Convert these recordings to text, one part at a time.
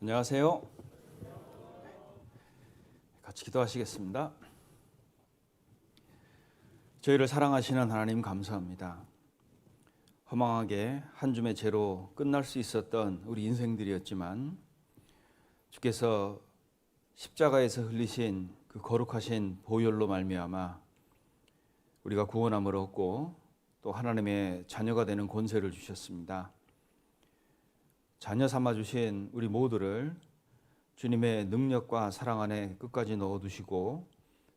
안녕하세요. 같이 기도하시겠습니다. 저희를 사랑하시는 하나님 감사합니다. 허망하게 한 줌의 죄로 끝날 수 있었던 우리 인생들이었지만 주께서 십자가에서 흘리신 그 거룩하신 보혈로 말미암아 우리가 구원함을 얻고 또 하나님의 자녀가 되는 권세를 주셨습니다. 자녀 삼아 주신 우리 모두를 주님의 능력과 사랑 안에 끝까지 넣어두시고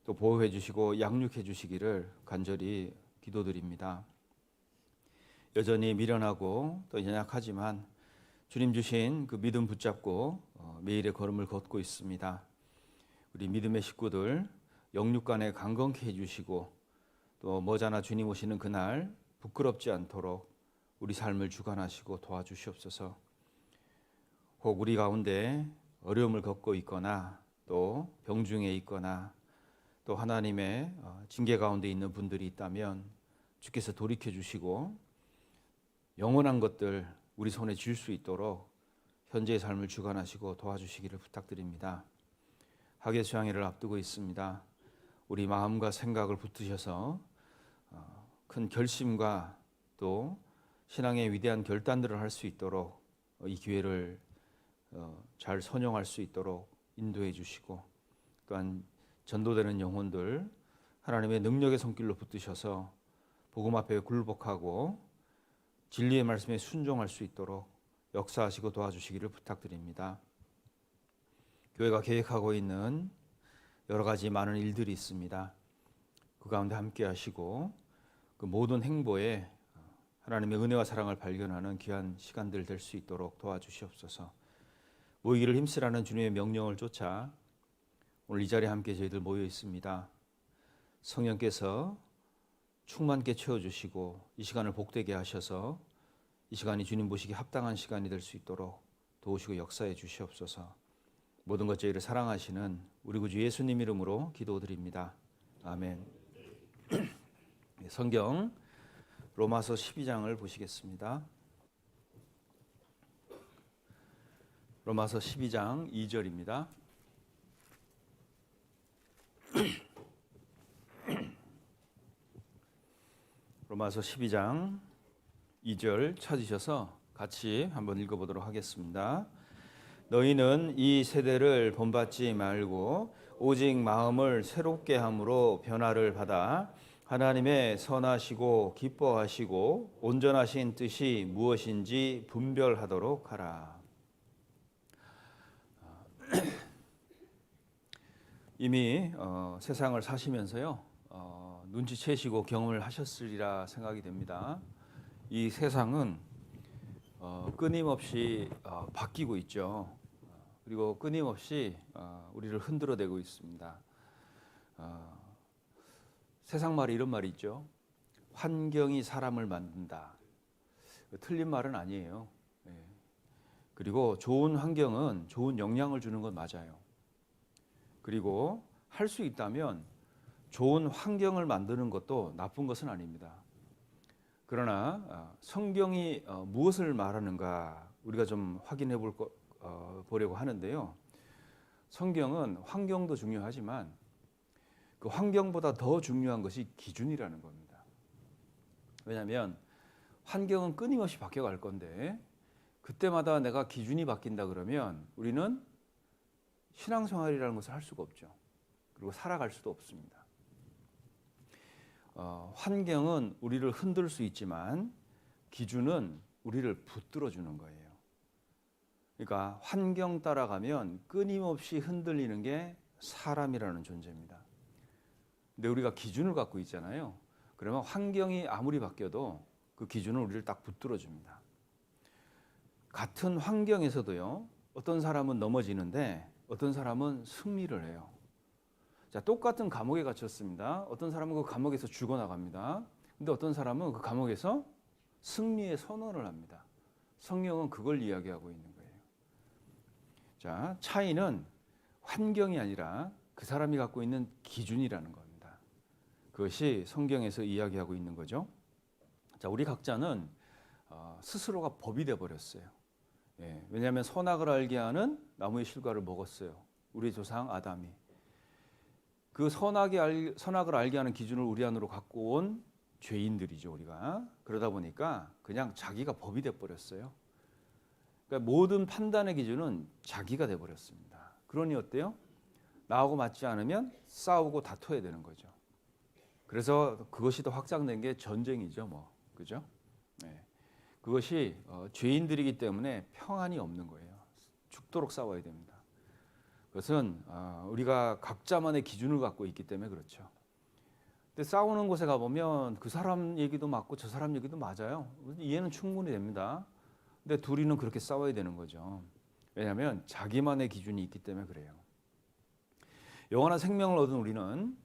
또 보호해 주시고 양육해 주시기를 간절히 기도드립니다. 여전히 미련하고 또 연약하지만 주님 주신 그 믿음 붙잡고 매일의 걸음을 걷고 있습니다. 우리 믿음의 식구들 영육간에 강건케 해주시고 또 머지않아 주님 오시는 그날 부끄럽지 않도록 우리 삶을 주관하시고 도와주시옵소서. 혹 우리 가운데 어려움을 겪고 있거나 또 병중에 있거나 또 하나님의 징계 가운데 있는 분들이 있다면 주께서 돌이켜 주시고 영원한 것들 우리 손에 쥘 수 있도록 현재의 삶을 주관하시고 도와주시기를 부탁드립니다. 학예 수양회를 앞두고 있습니다. 우리 마음과 생각을 붙드셔서 큰 결심과 또 신앙의 위대한 결단들을 할 수 있도록 이 기회를 잘 선용할 수 있도록 인도해 주시고 또한 전도되는 영혼들 하나님의 능력의 손길로 붙드셔서 복음 앞에 굴복하고 진리의 말씀에 순종할 수 있도록 역사하시고 도와주시기를 부탁드립니다. 교회가 계획하고 있는 여러 가지 많은 일들이 있습니다. 그 가운데 함께 하시고 그 모든 행보에 하나님의 은혜와 사랑을 발견하는 귀한 시간들 될 수 있도록 도와주시옵소서. 모이기를 힘쓰라는 주님의 명령을 쫓아 오늘 이 자리에 함께 저희들 모여 있습니다. 성령께서 충만케 채워주시고 이 시간을 복되게 하셔서 이 시간이 주님 보시기 합당한 시간이 될 수 있도록 도우시고 역사해 주시옵소서. 모든 것 저희를 사랑하시는 우리 구주 예수님 이름으로 기도드립니다. 아멘. 성경 로마서 12장을 보시겠습니다. 로마서 12장 2절입니다. 로마서 12장 2절 찾으셔서 같이 한번 읽어보도록 하겠습니다. 너희는 이 세대를 본받지 말고 오직 마음을 새롭게 함으로 변화를 받아 하나님의 선하시고 기뻐하시고 온전하신 뜻이 무엇인지 분별하도록 하라. 이미 세상을 사시면서요 눈치채시고 경험을 하셨으리라 생각이 됩니다. 이 세상은 끊임없이 바뀌고 있죠. 그리고 끊임없이 우리를 흔들어대고 있습니다. 세상 말에 이런 말이 있죠. 환경이 사람을 만든다. 틀린 말은 아니에요. 그리고 좋은 환경은 좋은 영향을 주는 건 맞아요. 그리고 할 수 있다면 좋은 환경을 만드는 것도 나쁜 것은 아닙니다. 그러나 성경이 무엇을 말하는가 우리가 좀 확인해 보려고 하는데요. 성경은 환경도 중요하지만 그 환경보다 더 중요한 것이 기준이라는 겁니다. 왜냐하면 환경은 끊임없이 바뀌어갈 건데 그때마다 내가 기준이 바뀐다 그러면 우리는 신앙생활이라는 것을 할 수가 없죠. 그리고 살아갈 수도 없습니다. 환경은 우리를 흔들 수 있지만 기준은 우리를 붙들어 주는 거예요. 그러니까 환경 따라가면 끊임없이 흔들리는 게 사람이라는 존재입니다. 근데 우리가 기준을 갖고 있잖아요. 그러면 환경이 아무리 바뀌어도 그 기준은 우리를 딱 붙들어 줍니다. 같은 환경에서도요. 어떤 사람은 넘어지는데 어떤 사람은 승리를 해요. 자, 똑같은 감옥에 갇혔습니다. 어떤 사람은 그 감옥에서 죽어나갑니다. 근데 어떤 사람은 그 감옥에서 승리의 선언을 합니다. 성경은 그걸 이야기하고 있는 거예요. 자, 차이는 환경이 아니라 그 사람이 갖고 있는 기준이라는 겁니다. 그것이 성경에서 이야기하고 있는 거죠. 자, 우리 각자는 스스로가 법이 돼 버렸어요. 왜냐하면 선악을 알게 하는 나무의 실과를 먹었어요. 우리 조상 아담이. 그 선악을 알게 하는 기준을 우리 안으로 갖고 온 죄인들이죠, 우리가. 그러다 보니까 그냥 자기가 법이 돼 버렸어요. 그러니까 모든 판단의 기준은 자기가 돼 버렸습니다. 그러니 어때요? 나하고 맞지 않으면 싸우고 다퉈야 되는 거죠. 그래서 그것이 더 확장된 게 전쟁이죠, 뭐. 그죠? 그것이 죄인들이기 때문에 평안이 없는 거예요. 죽도록 싸워야 됩니다. 그것은 우리가 각자만의 기준을 갖고 있기 때문에 그렇죠. 근데 싸우는 곳에 가보면 그 사람 얘기도 맞고 저 사람 얘기도 맞아요. 이해는 충분히 됩니다. 근데 둘이는 그렇게 싸워야 되는 거죠. 왜냐하면 자기만의 기준이 있기 때문에 그래요. 영원한 생명을 얻은 우리는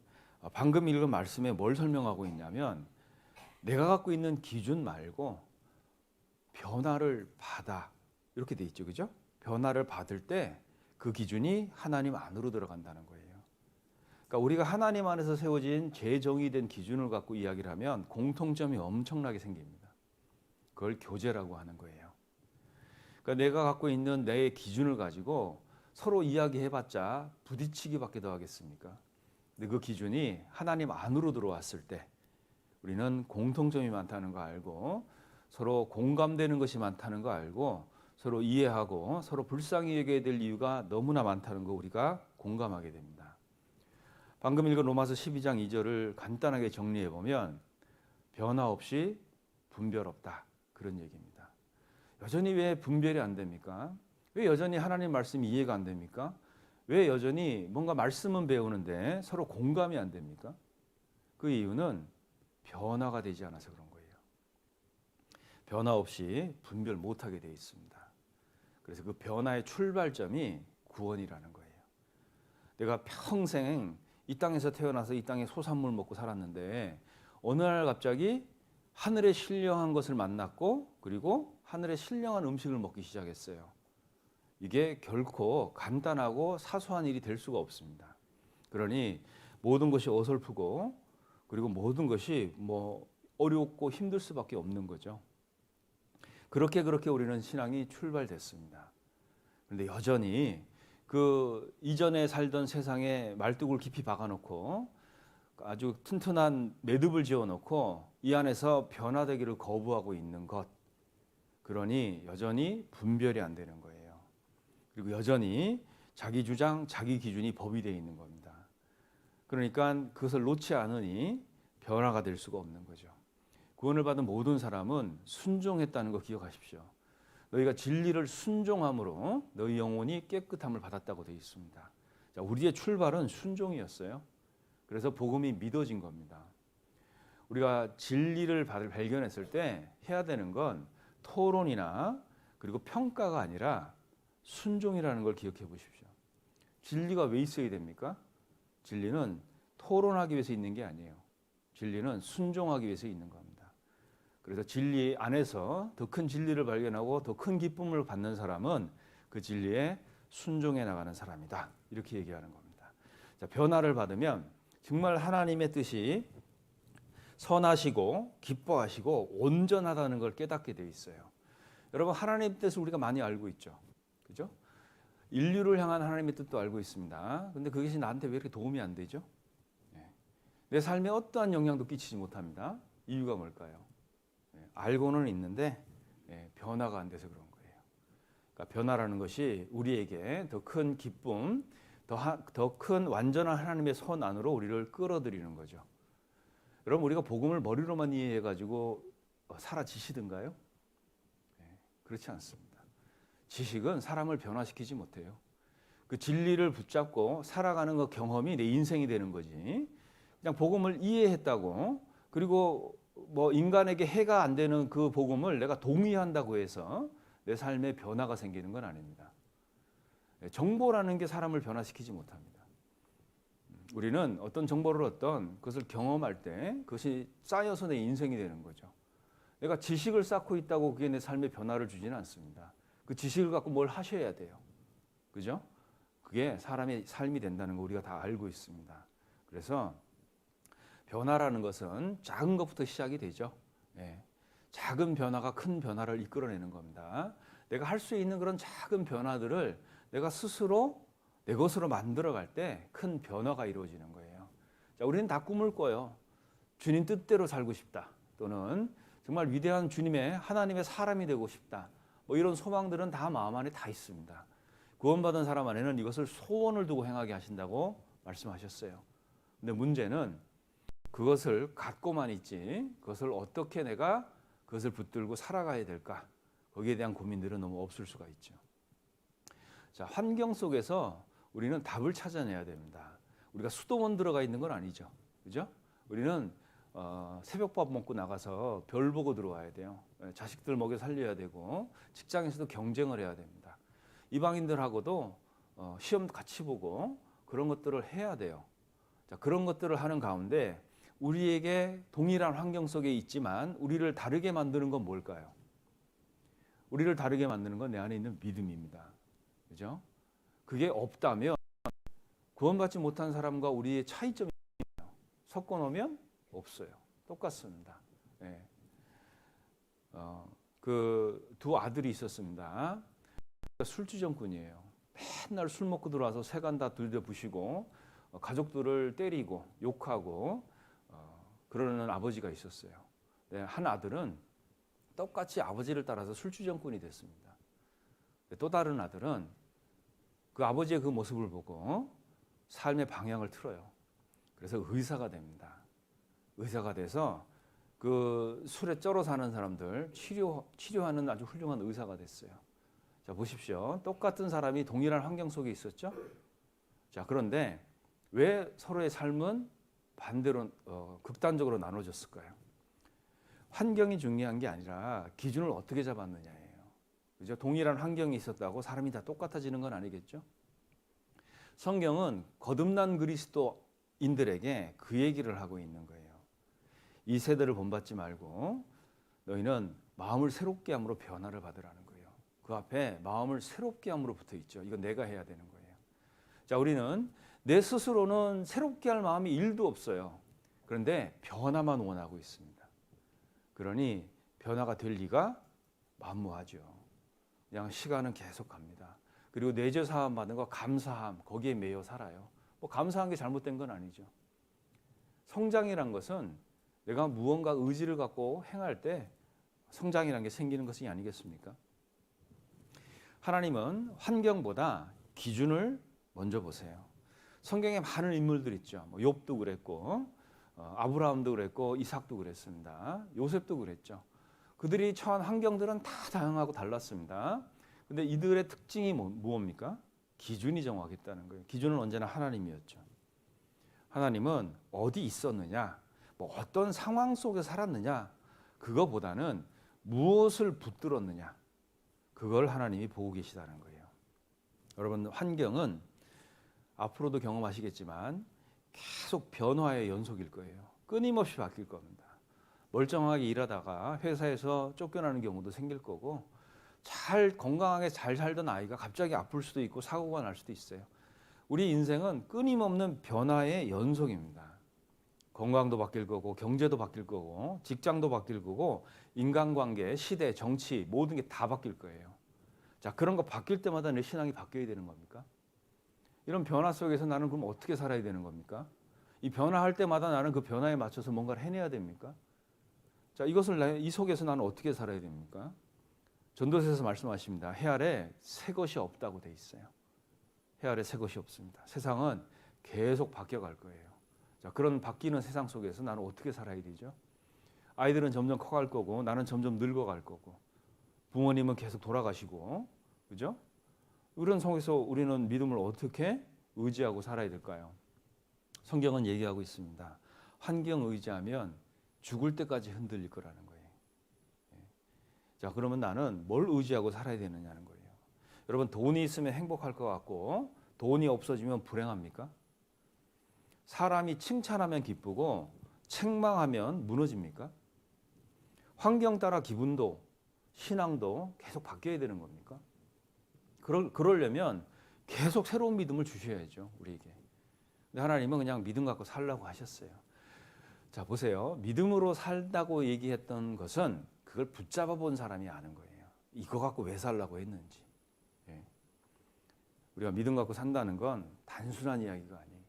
방금 읽은 말씀에 뭘 설명하고 있냐면 내가 갖고 있는 기준 말고 변화를 받아 이렇게 돼 있죠, 그죠? 변화를 받을 때 그 기준이 하나님 안으로 들어간다는 거예요. 그러니까 우리가 하나님 안에서 세워진 재정의된 기준을 갖고 이야기를 하면 공통점이 엄청나게 생깁니다. 그걸 교제라고 하는 거예요. 그러니까 내가 갖고 있는 내 기준을 가지고 서로 이야기해봤자 부딪히기밖에 더 하겠습니까? 근데 그 기준이 하나님 안으로 들어왔을 때 우리는 공통점이 많다는 거 알고 서로 공감되는 것이 많다는 거 알고 서로 이해하고 서로 불쌍히 여겨야 될 이유가 너무나 많다는 거 우리가 공감하게 됩니다. 방금 읽은 로마서 12장 2절을 간단하게 정리해 보면 변화 없이 분별 없다 그런 얘기입니다. 여전히 왜 분별이 안 됩니까? 왜 여전히 하나님 말씀이 이해가 안 됩니까? 왜 여전히 뭔가 말씀은 배우는데 서로 공감이 안 됩니까? 그 이유는 변화가 되지 않아서 그런 거예요. 변화 없이 분별 못하게 되어 있습니다. 그래서 그 변화의 출발점이 구원이라는 거예요. 내가 평생 이 땅에서 태어나서 이 땅에 소산물 먹고 살았는데 어느 날 갑자기 하늘에 신령한 것을 만났고 그리고 하늘에 신령한 음식을 먹기 시작했어요. 이게 결코 간단하고 사소한 일이 될 수가 없습니다. 그러니 모든 것이 어설프고 그리고 모든 것이 뭐 어렵고 힘들 수밖에 없는 거죠. 그렇게 우리는 신앙이 출발됐습니다. 그런데 여전히 그 이전에 살던 세상에 말뚝을 깊이 박아놓고 아주 튼튼한 매듭을 지어놓고 이 안에서 변화되기를 거부하고 있는 것. 그러니 여전히 분별이 안 되는 거예요. 그리고 여전히 자기 주장, 자기 기준이 법이 되어 있는 겁니다. 그러니까 그것을 놓지 않으니 변화가 될 수가 없는 거죠. 구원을 받은 모든 사람은 순종했다는 거 기억하십시오. 너희가 진리를 순종함으로 너희 영혼이 깨끗함을 받았다고 되어 있습니다. 자, 우리의 출발은 순종이었어요. 그래서 복음이 믿어진 겁니다. 우리가 진리를 발견했을 때 해야 되는 건 토론이나 그리고 평가가 아니라 순종이라는 걸 기억해 보십시오. 진리가 왜 있어야 됩니까? 진리는 토론하기 위해서 있는 게 아니에요. 진리는 순종하기 위해서 있는 겁니다. 그래서 진리 안에서 더 큰 진리를 발견하고 더 큰 기쁨을 받는 사람은 그 진리에 순종해 나가는 사람이다. 이렇게 얘기하는 겁니다. 자, 변화를 받으면 정말 하나님의 뜻이 선하시고 기뻐하시고 온전하다는 걸 깨닫게 되어 있어요. 여러분 하나님의 뜻을 우리가 많이 알고 있죠. 그죠? 인류를 향한 하나님의 뜻도 알고 있습니다. 근데 그것이 나한테 왜 이렇게 도움이 안 되죠? 내 삶에 어떠한 영향도 끼치지 못합니다. 이유가 뭘까요? 알고는 있는데 변화가 안 돼서 그런 거예요. 그러니까 변화라는 것이 우리에게 더 큰 기쁨, 더 큰 완전한 하나님의 선 안으로 우리를 끌어들이는 거죠. 여러분 우리가 복음을 머리로만 이해해가지고 사라지시든가요? 그렇지 않습니다. 지식은 사람을 변화시키지 못해요. 그 진리를 붙잡고 살아가는 그 경험이 내 인생이 되는 거지. 그냥 복음을 이해했다고 그리고 뭐 인간에게 해가 안 되는 그 복음을 내가 동의한다고 해서 내 삶에 변화가 생기는 건 아닙니다. 정보라는 게 사람을 변화시키지 못합니다. 우리는 어떤 정보를 얻던 그것을 경험할 때 그것이 쌓여서 내 인생이 되는 거죠. 내가 지식을 쌓고 있다고 그게 내 삶에 변화를 주지는 않습니다. 그 지식을 갖고 뭘 하셔야 돼요. 그죠? 그게 사람의 삶이 된다는 거 우리가 다 알고 있습니다. 그래서 변화라는 것은 작은 것부터 시작이 되죠. 작은 변화가 큰 변화를 이끌어내는 겁니다. 내가 할 수 있는 그런 작은 변화들을 내가 스스로 내 것으로 만들어갈 때 큰 변화가 이루어지는 거예요. 자, 우리는 다 꿈을 꿔요. 주님 뜻대로 살고 싶다. 또는 정말 위대한 주님의 하나님의 사람이 되고 싶다. 뭐 이런 소망들은 다 마음 안에 다 있습니다. 구원받은 사람 안에는 이것을 소원을 두고 행하게 하신다고 말씀하셨어요. 근데 문제는 그것을 갖고만 있지 그것을 어떻게 내가 그것을 붙들고 살아가야 될까? 거기에 대한 고민들은 너무 없을 수가 있죠. 자, 환경 속에서 우리는 답을 찾아내야 됩니다. 우리가 수도원 들어가 있는 건 아니죠. 그죠? 우리는 새벽밥 먹고 나가서 별 보고 들어와야 돼요. 자식들 먹여 살려야 되고 직장에서도 경쟁을 해야 됩니다. 이방인들하고도 시험 같이 보고 그런 것들을 해야 돼요. 자, 그런 것들을 하는 가운데 우리에게 동일한 환경 속에 있지만 우리를 다르게 만드는 건 뭘까요? 우리를 다르게 만드는 건 내 안에 있는 믿음입니다. 그죠? 그게 없다면 구원받지 못한 사람과 우리의 차이점이 있어요. 섞어 놓으면 없어요. 똑같습니다. 네. 그 두 아들이 있었습니다. 술주정꾼이에요. 맨날 술 먹고 들어와서 세간 다 들여부시고 가족들을 때리고 욕하고 그러는 아버지가 있었어요. 네, 한 아들은 똑같이 아버지를 따라서 술주정꾼이 됐습니다. 또 다른 아들은 그 아버지의 그 모습을 보고 삶의 방향을 틀어요. 그래서 의사가 됩니다. 의사가 돼서 그 술에 쩔어 사는 사람들 치료하는 아주 훌륭한 의사가 됐어요. 자, 보십시오. 똑같은 사람이 동일한 환경 속에 있었죠. 자, 그런데 왜 서로의 삶은 반대로 극단적으로 나눠졌을까요? 환경이 중요한 게 아니라 기준을 어떻게 잡았느냐예요. 그죠? 동일한 환경이 있었다고 사람이 다 똑같아지는 건 아니겠죠? 성경은 거듭난 그리스도인들에게 그 얘기를 하고 있는 거예요. 이 세대를 본받지 말고 너희는 마음을 새롭게 함으로 변화를 받으라는 거예요. 그 앞에 마음을 새롭게 함으로 붙어 있죠. 이건 내가 해야 되는 거예요. 자, 우리는 내 스스로는 새롭게 할 마음이 1도 없어요. 그런데 변화만 원하고 있습니다. 그러니 변화가 될 리가 만무하죠. 그냥 시간은 계속 갑니다. 그리고 내재 사함 받는 거 감사함 거기에 매여 살아요. 뭐 감사한 게 잘못된 건 아니죠. 성장이란 것은 내가 무언가 의지를 갖고 행할 때 성장이라는 게 생기는 것이 아니겠습니까? 하나님은 환경보다 기준을 먼저 보세요. 성경에 많은 인물들 있죠. 뭐 욥도 그랬고 아브라함도 그랬고 이삭도 그랬습니다. 요셉도 그랬죠. 그들이 처한 환경들은 다 다양하고 달랐습니다. 근데 이들의 특징이 무엇입니까? 기준이 정확했다는 거예요. 기준은 언제나 하나님이었죠. 하나님은 어디 있었느냐, 뭐 어떤 상황 속에 살았느냐, 그거보다는 무엇을 붙들었느냐, 그걸 하나님이 보고 계시다는 거예요. 여러분, 환경은 앞으로도 경험하시겠지만 계속 변화의 연속일 거예요. 끊임없이 바뀔 겁니다. 멀쩡하게 일하다가 회사에서 쫓겨나는 경우도 생길 거고, 잘 건강하게 잘 살던 아이가 갑자기 아플 수도 있고 사고가 날 수도 있어요. 우리 인생은 끊임없는 변화의 연속입니다. 건강도 바뀔 거고 경제도 바뀔 거고 직장도 바뀔 거고 인간관계, 시대, 정치 모든 게 다 바뀔 거예요. 자, 그런 거 바뀔 때마다 내 신앙이 바뀌어야 되는 겁니까? 이런 변화 속에서 나는 그럼 어떻게 살아야 되는 겁니까? 이 변화할 때마다 나는 그 변화에 맞춰서 뭔가를 해내야 됩니까? 자, 이 속에서 나는 어떻게 살아야 됩니까? 전도서에서 말씀하십니다. 해 아래 새 것이 없다고 돼 있어요. 해 아래 새 것이 없습니다. 세상은 계속 바뀌어갈 거예요. 자, 그런 바뀌는 세상 속에서 나는 어떻게 살아야 되죠? 아이들은 점점 커갈 거고 나는 점점 늙어갈 거고 부모님은 계속 돌아가시고, 그죠? 이런 속에서 우리는 믿음을 어떻게 의지하고 살아야 될까요? 성경은 얘기하고 있습니다. 환경 의지하면 죽을 때까지 흔들릴 거라는 거예요. 자, 그러면 나는 뭘 의지하고 살아야 되느냐는 거예요. 여러분, 돈이 있으면 행복할 것 같고 돈이 없어지면 불행합니까? 사람이 칭찬하면 기쁘고 책망하면 무너집니까? 환경 따라 기분도 신앙도 계속 바뀌어야 되는 겁니까? 그러려면 계속 새로운 믿음을 주셔야죠, 우리에게. 근데 하나님은 그냥 믿음 갖고 살라고 하셨어요. 자, 보세요. 믿음으로 살다고 얘기했던 것은 그걸 붙잡아 본 사람이 아는 거예요. 이거 갖고 왜 살라고 했는지. 예. 우리가 믿음 갖고 산다는 건 단순한 이야기가 아니에요.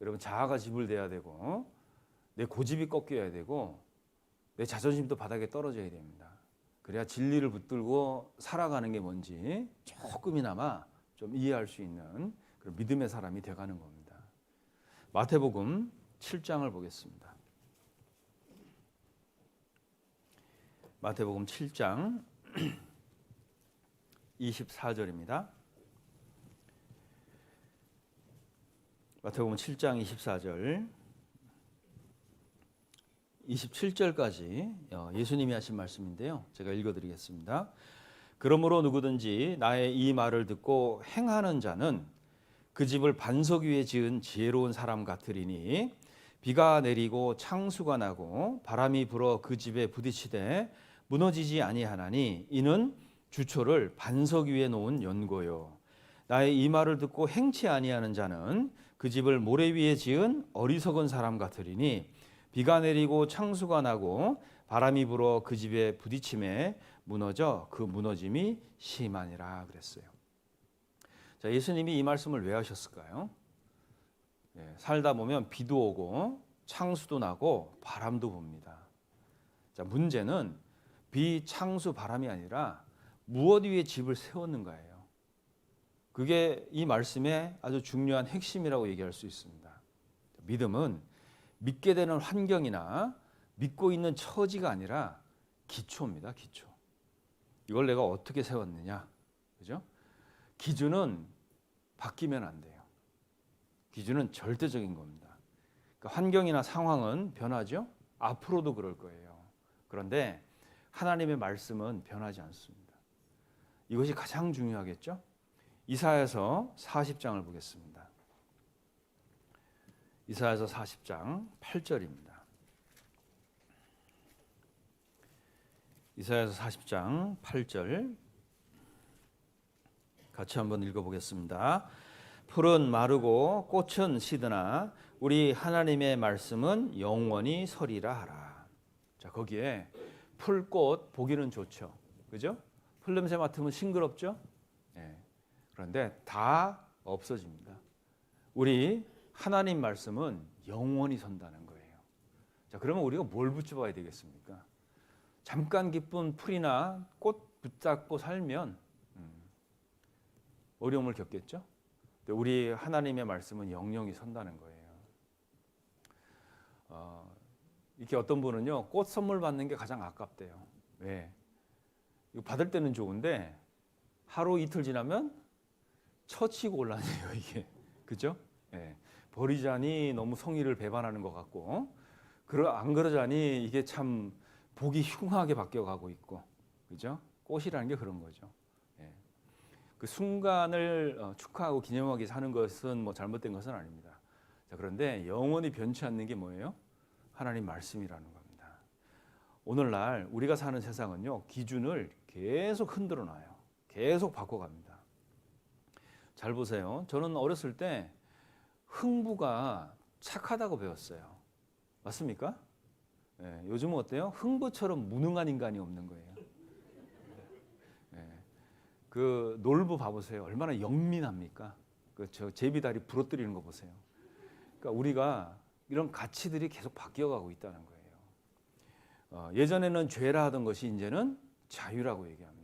여러분, 자아가 지불돼야 되고 내 고집이 꺾여야 되고 내 자존심도 바닥에 떨어져야 됩니다. 그래야 진리를 붙들고 살아가는 게 뭔지 조금이나마 좀 이해할 수 있는 그런 믿음의 사람이 돼가는 겁니다. 마태복음 7장을 보겠습니다. 마태복음 7장 24절입니다. 마태복음 7장 24절 27절까지 예수님이 하신 말씀인데요. 제가 읽어드리겠습니다. 그러므로 누구든지 나의 이 말을 듣고 행하는 자는 그 집을 반석 위에 지은 지혜로운 사람 같으리니 비가 내리고 창수가 나고 바람이 불어 그 집에 부딪히되 무너지지 아니하나니 이는 주초를 반석 위에 놓은 연고요. 나의 이 말을 듣고 행치 아니하는 자는 그 집을 모래 위에 지은 어리석은 사람 같으리니 비가 내리고 창수가 나고 바람이 불어 그 집에 부딪힘에 무너져 그 무너짐이 심하니라 그랬어요. 자, 예수님이 이 말씀을 왜 하셨을까요? 살다 보면 비도 오고 창수도 나고 바람도 붑니다. 자, 문제는 비, 창수, 바람이 아니라 무엇 위에 집을 세웠는가예요. 그게 이 말씀의 아주 중요한 핵심이라고 얘기할 수 있습니다. 믿음은 믿게 되는 환경이나 믿고 있는 처지가 아니라 기초입니다. 기초. 이걸 내가 어떻게 세웠느냐, 그죠? 기준은 바뀌면 안 돼요. 기준은 절대적인 겁니다. 그러니까 환경이나 상황은 변하죠. 앞으로도 그럴 거예요. 그런데 하나님의 말씀은 변하지 않습니다. 이것이 가장 중요하겠죠? 이사야서 40장을 보겠습니다. 이사야서 40장 8절입니다. 이사야서 40장 8절 같이 한번 읽어보겠습니다. 풀은 마르고 꽃은 시드나 우리 하나님의 말씀은 영원히 서리라 하라. 자, 거기에 풀, 꽃 보기는 좋죠. 그죠? 풀 냄새 맡으면 싱그럽죠? 네. 그런데 다 없어집니다. 우리 하나님 말씀은 영원히 선다는 거예요. 자, 그러면 우리가 뭘 붙여봐야 되겠습니까? 잠깐 기쁜 풀이나 꽃 붙잡고 살면 어려움을 겪겠죠? 우리 하나님의 말씀은 영영이 선다는 거예요. 이렇게 어떤 분은요, 꽃 선물 받는 게 가장 아깝대요. 왜? 이거 받을 때는 좋은데 하루 이틀 지나면 처치고 올라네요, 이게. 그죠? 예. 버리자니 너무 성의를 배반하는 것 같고, 안 그러자니 이게 참 복이 흉하게 바뀌어가고 있고, 그죠? 꽃이라는 게 그런 거죠. 예. 그 순간을 축하하고 기념하기 사는 것은 뭐 잘못된 것은 아닙니다. 자, 그런데 영원히 변치 않는 게 뭐예요? 하나님 말씀이라는 겁니다. 오늘날 우리가 사는 세상은요, 기준을 계속 흔들어 놔요. 계속 바꿔갑니다. 잘 보세요. 저는 어렸을 때 흥부가 착하다고 배웠어요. 맞습니까? 네, 요즘은 어때요? 흥부처럼 무능한 인간이 없는 거예요. 네, 그 놀부 봐보세요. 얼마나 영민합니까? 저 제비다리 부러뜨리는 거 보세요. 그러니까 우리가 이런 가치들이 계속 바뀌어가고 있다는 거예요. 예전에는 죄라 하던 것이 이제는 자유라고 얘기합니다.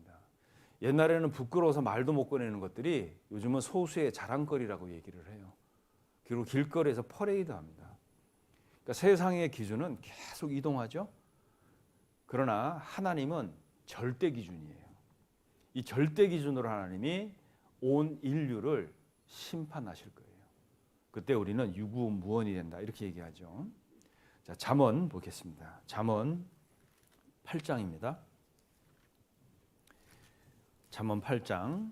옛날에는 부끄러워서 말도 못 꺼내는 것들이 요즘은 소수의 자랑거리라고 얘기를 해요. 그리고 길거리에서 퍼레이드합니다. 그러니까 세상의 기준은 계속 이동하죠. 그러나 하나님은 절대 기준이에요. 이 절대 기준으로 하나님이 온 인류를 심판하실 거예요. 그때 우리는 유구무원이 된다 이렇게 얘기하죠. 자, 잠언 보겠습니다. 잠언 8장입니다. 잠언 8장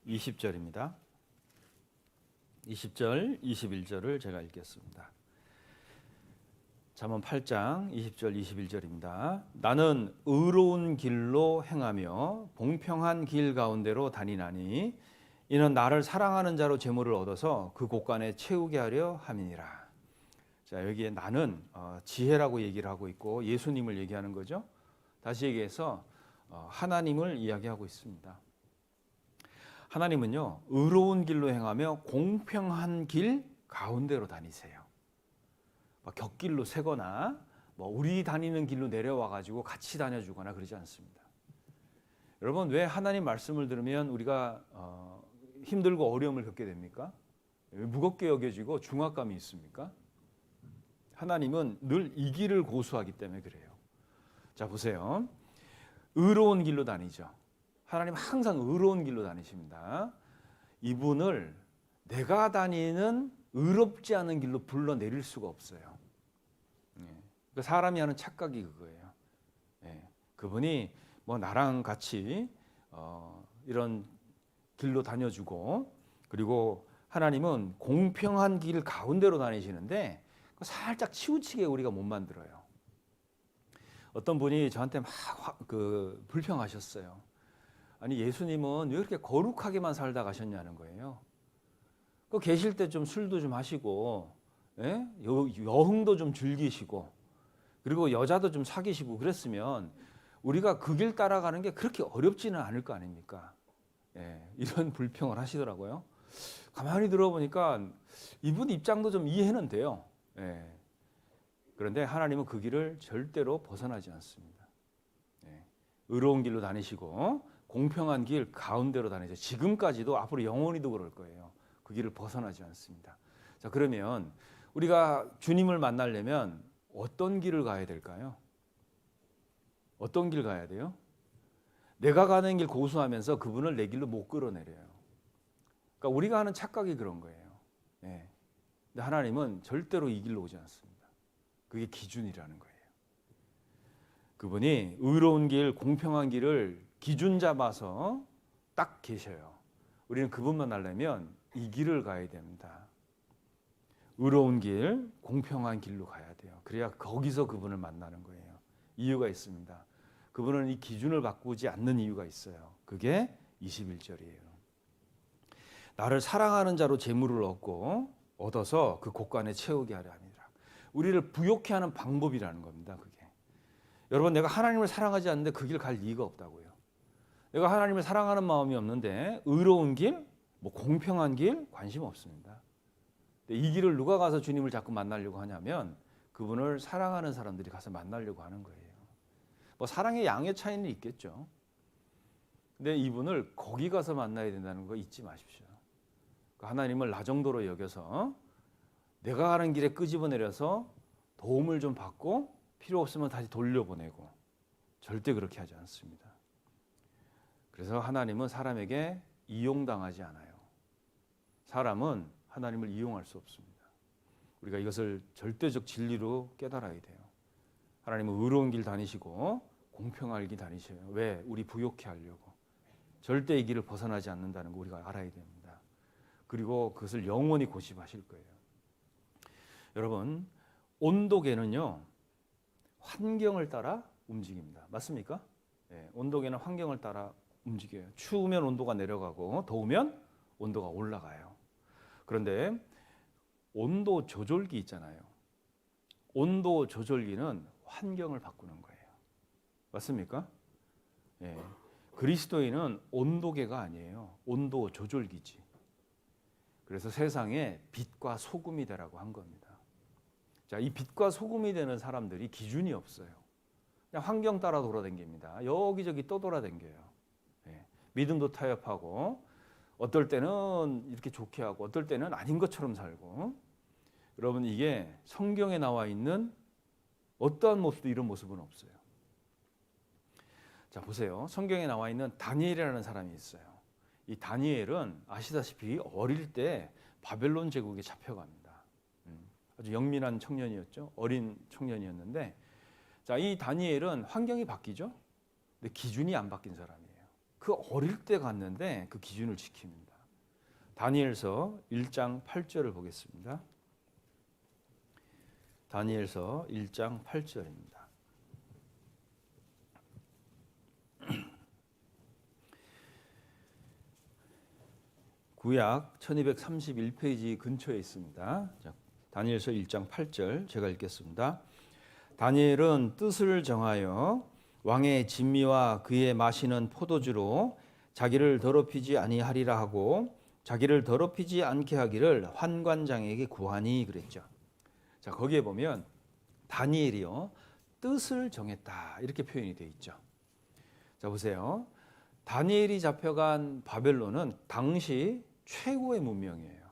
20절입니다. 20절, 21절을 제가 읽겠습니다. 잠언 8장 20절, 21절입니다. 나는 의로운 길로 행하며 공평한 길 가운데로 다니나니 이는 나를 사랑하는 자로 재물을 얻어서 그 곳간에 채우게 하려 함이니라. 자, 여기에 나는 지혜라고 얘기를 하고 있고 예수님을 얘기하는 거죠. 다시 얘기해서 하나님을 이야기하고 있습니다. 하나님은요, 의로운 길로 행하며 공평한 길 가운데로 다니세요. 곁길로 세거나 우리 다니는 길로 내려와 가지고 같이 다녀주거나 그러지 않습니다. 여러분, 왜 하나님 말씀을 들으면 우리가 힘들고 어려움을 겪게 됩니까? 왜 무겁게 여겨지고 중압감이 있습니까? 하나님은 늘 이 길을 고수하기 때문에 그래요. 자, 보세요. 의로운 길로 다니죠. 하나님 항상 의로운 길로 다니십니다. 이분을 내가 다니는 의롭지 않은 길로 불러내릴 수가 없어요. 사람이 하는 착각이 그거예요. 그분이 나랑 같이 이런 길로 다녀주고, 그리고 하나님은 공평한 길 가운데로 다니시는데 살짝 치우치게 우리가 못 만들어요. 어떤 분이 저한테 막 불평하셨어요. 아니, 예수님은 왜 이렇게 거룩하게만 살다 가셨냐는 거예요. 계실 때 좀 술도 좀 하시고, 여흥도 좀 즐기시고, 그리고 여자도 좀 사귀시고 그랬으면 우리가 그 길 따라가는 게 그렇게 어렵지는 않을 거 아닙니까? 이런 불평을 하시더라고요. 가만히 들어보니까 이분 입장도 좀 이해는 돼요. 그런데 하나님은 그 길을 절대로 벗어나지 않습니다. 의로운 길로 다니시고 공평한 길 가운데로 다니죠. 지금까지도 앞으로 영원히도 그럴 거예요. 그 길을 벗어나지 않습니다. 자, 그러면 우리가 주님을 만나려면 어떤 길을 가야 될까요? 어떤 길 가야 돼요? 내가 가는 길 고수하면서 그분을 내 길로 못 끌어내려요. 그러니까 우리가 하는 착각이 그런 거예요. 근데 하나님은 절대로 이 길로 오지 않습니다. 그게 기준이라는 거예요. 그분이 의로운 길, 공평한 길을 기준 잡아서 딱 계셔요. 우리는 그분만 알려면 이 길을 가야 됩니다. 의로운 길, 공평한 길로 가야 돼요. 그래야 거기서 그분을 만나는 거예요. 이유가 있습니다. 그분은 이 기준을 바꾸지 않는 이유가 있어요. 그게 21절이에요. 나를 사랑하는 자로 재물을 얻어서 그 곳간에 채우게 하려 함이라. 우리를 부욕해 하는 방법이라는 겁니다. 그게. 여러분, 내가 하나님을 사랑하지 않는데 그 길 갈 이유가 없다고요. 내가 하나님을 사랑하는 마음이 없는데 의로운 길, 공평한 길 관심 없습니다. 이 길을 누가 가서 주님을 자꾸 만나려고 하냐면 그분을 사랑하는 사람들이 가서 만나려고 하는 거예요. 사랑의 양의 차이는 있겠죠. 근데 이분을 거기 가서 만나야 된다는 거 잊지 마십시오. 하나님을 나 정도로 여겨서 내가 가는 길에 끄집어내려서 도움을 좀 받고 필요 없으면 다시 돌려보내고, 절대 그렇게 하지 않습니다. 그래서 하나님은 사람에게 이용당하지 않아요. 사람은 하나님을 이용할 수 없습니다. 우리가 이것을 절대적 진리로 깨달아야 돼요. 하나님은 의로운 길 다니시고 공평한 길 다니셔요. 왜? 우리 부욕해 하려고. 절대 이 길을 벗어나지 않는다는 거 우리가 알아야 됩니다. 그리고 그것을 영원히 고집하실 거예요. 여러분, 온도계는요, 환경을 따라 움직입니다. 맞습니까? 온도계는 환경을 따라 움직여요. 추우면 온도가 내려가고 더우면 온도가 올라가요. 그런데 온도 조절기 있잖아요. 온도 조절기는 환경을 바꾸는 거예요. 맞습니까? 그리스도인은 온도계가 아니에요. 온도 조절기지. 그래서 세상에 빛과 소금이 되라고 한 겁니다. 자, 이 빛과 소금이 되는 사람들이 기준이 없어요. 그냥 환경 따라 돌아다닙니다. 여기저기 떠돌아다녀요. 믿음도 타협하고, 어떨 때는 이렇게 좋게 하고, 어떨 때는 아닌 것처럼 살고. 여러분, 이게 성경에 나와 있는 어떠한 모습도 이런 모습은 없어요. 자, 보세요. 성경에 나와 있는 다니엘이라는 사람이 있어요. 이 다니엘은 아시다시피 어릴 때 바벨론 제국에 잡혀갑니다. 아주 영민한 청년이었죠. 어린 청년이었는데, 자, 이 다니엘은 환경이 바뀌죠. 근데 기준이 안 바뀐 사람이에요. 그 어릴 때 갔는데 그 기준을 지킵니다. 다니엘서 1장 8절을 보겠습니다. 다니엘서 1장 8절입니다. 구약 1231페이지 근처에 있습니다. 자, 다니엘서 1장 8절 제가 읽겠습니다. 다니엘은 뜻을 정하여 왕의 진미와 그의 마시는 포도주로 자기를 더럽히지 아니하리라 하고 자기를 더럽히지 않게 하기를 환관장에게 구하니 그랬죠. 자, 거기에 보면 다니엘이요 뜻을 정했다 이렇게 표현이 되어 있죠. 자, 보세요. 다니엘이 잡혀간 바벨론은 당시 최고의 문명이에요.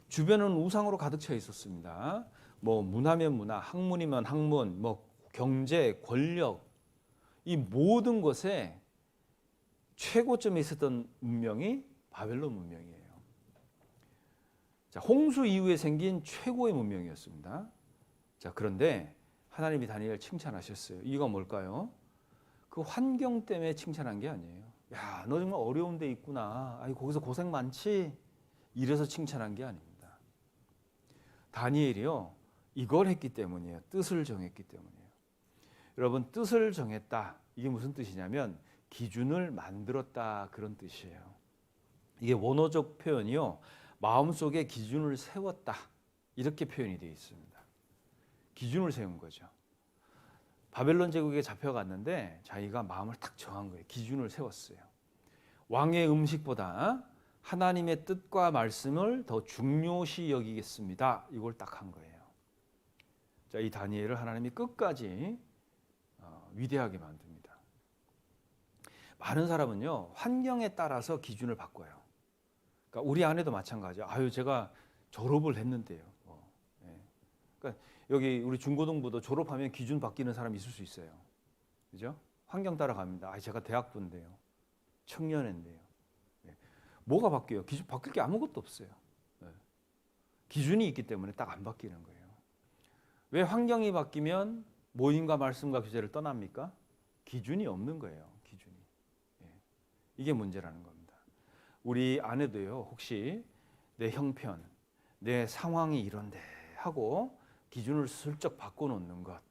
주변은 우상으로 가득 차 있었습니다. 뭐 문화면 문화, 학문이면 학문, 뭐 경제, 권력, 이 모든 것에 최고점에 있었던 문명이 바벨론 문명이에요. 자, 홍수 이후에 생긴 최고의 문명이었습니다. 자, 그런데 하나님이 다니엘을 칭찬하셨어요. 이유가 뭘까요? 그 환경 때문에 칭찬한 게 아니에요. 야, 너 정말 어려운 데 있구나. 아니, 거기서 고생 많지? 이래서 칭찬한 게 아닙니다. 다니엘이요, 이걸 했기 때문이에요. 뜻을 정했기 때문이에요. 여러분, 뜻을 정했다. 이게 무슨 뜻이냐면 기준을 만들었다 그런 뜻이에요. 이게 원어적 표현이요, 마음속에 기준을 세웠다 이렇게 표현이 되어 있습니다. 기준을 세운 거죠. 바벨론 제국에 잡혀갔는데 자기가 마음을 딱 정한 거예요. 기준을 세웠어요. 왕의 음식보다 하나님의 뜻과 말씀을 더 중요시 여기겠습니다. 이걸 딱 한 거예요. 자, 이 다니엘을 하나님이 끝까지 위대하게 만듭니다. 많은 사람은요, 환경에 따라서 기준을 바꿔요. 그러니까 우리 아내도 마찬가지예요. 아유, 제가 졸업을 했는데요. 그러니까 여기 우리 중고등부도 졸업하면 기준 바뀌는 사람이 있을 수 있어요. 그죠? 환경 따라갑니다. 아, 제가 대학부인데요. 청년인데요. 뭐가 바뀌어요? 기준 바뀔 게 아무것도 없어요. 기준이 있기 때문에 딱 안 바뀌는 거예요. 왜 환경이 바뀌면 모임과 말씀과 교제를 떠납니까? 기준이 없는 거예요. 기준이. 이게 문제라는 겁니다. 우리 아내도요, 혹시 내 형편, 내 상황이 이런데 하고 기준을 슬쩍 바꿔놓는 것,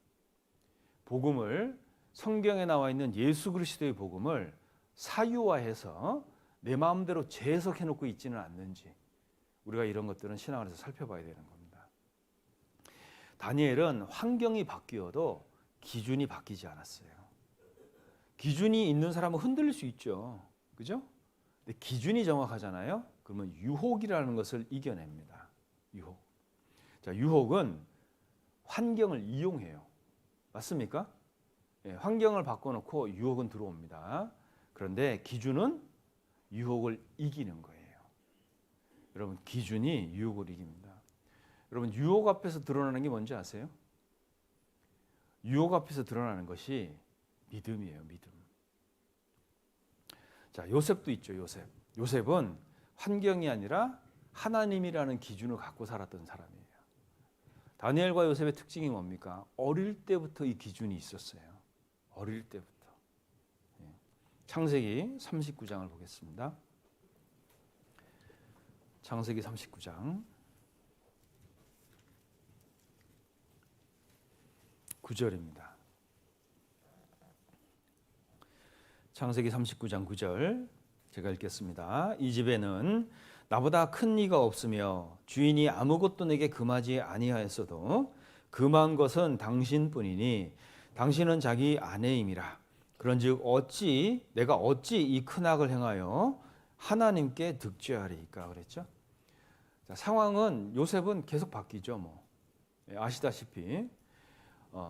복음을, 성경에 나와 있는 예수 그리스도의 복음을 사유화해서 내 마음대로 재해석해놓고 있지는 않는지, 우리가 이런 것들은 신앙에서 살펴봐야 되는 겁니다. 다니엘은 환경이 바뀌어도 기준이 바뀌지 않았어요. 기준이 있는 사람은 흔들릴 수 있죠. 그죠? 근데 기준이 정확하잖아요. 그러면 유혹이라는 것을 이겨냅니다. 유혹. 자, 유혹은 환경을 이용해요. 맞습니까? 환경을 바꿔놓고 유혹은 들어옵니다. 그런데 기준은 유혹을 이기는 거예요. 여러분, 기준이 유혹을 이깁니다. 여러분, 유혹 앞에서 드러나는 게 뭔지 아세요? 유혹 앞에서 드러나는 것이 믿음이에요. 믿음. 자, 요셉도 있죠. 요셉은 환경이 아니라 하나님이라는 기준을 갖고 살았던 사람이에요. 다니엘과 요셉의 특징이 뭡니까? 어릴 때부터 이 기준이 있었어요. 어릴 때부터. 창세기 39장을 보겠습니다. 창세기 39장 9절입니다. 창세기 39장 9절 제가 읽겠습니다. 이 집에는 나보다 큰 이가 없으며 주인이 아무것도 내게 금하지 아니하였어도 금한 것은 당신뿐이니 당신은 자기 아내임이라. 그런즉 내가 어찌 이 큰 악을 행하여 하나님께 득죄하리까 그랬죠. 자, 상황은 요셉은 계속 바뀌죠. 뭐 아시다시피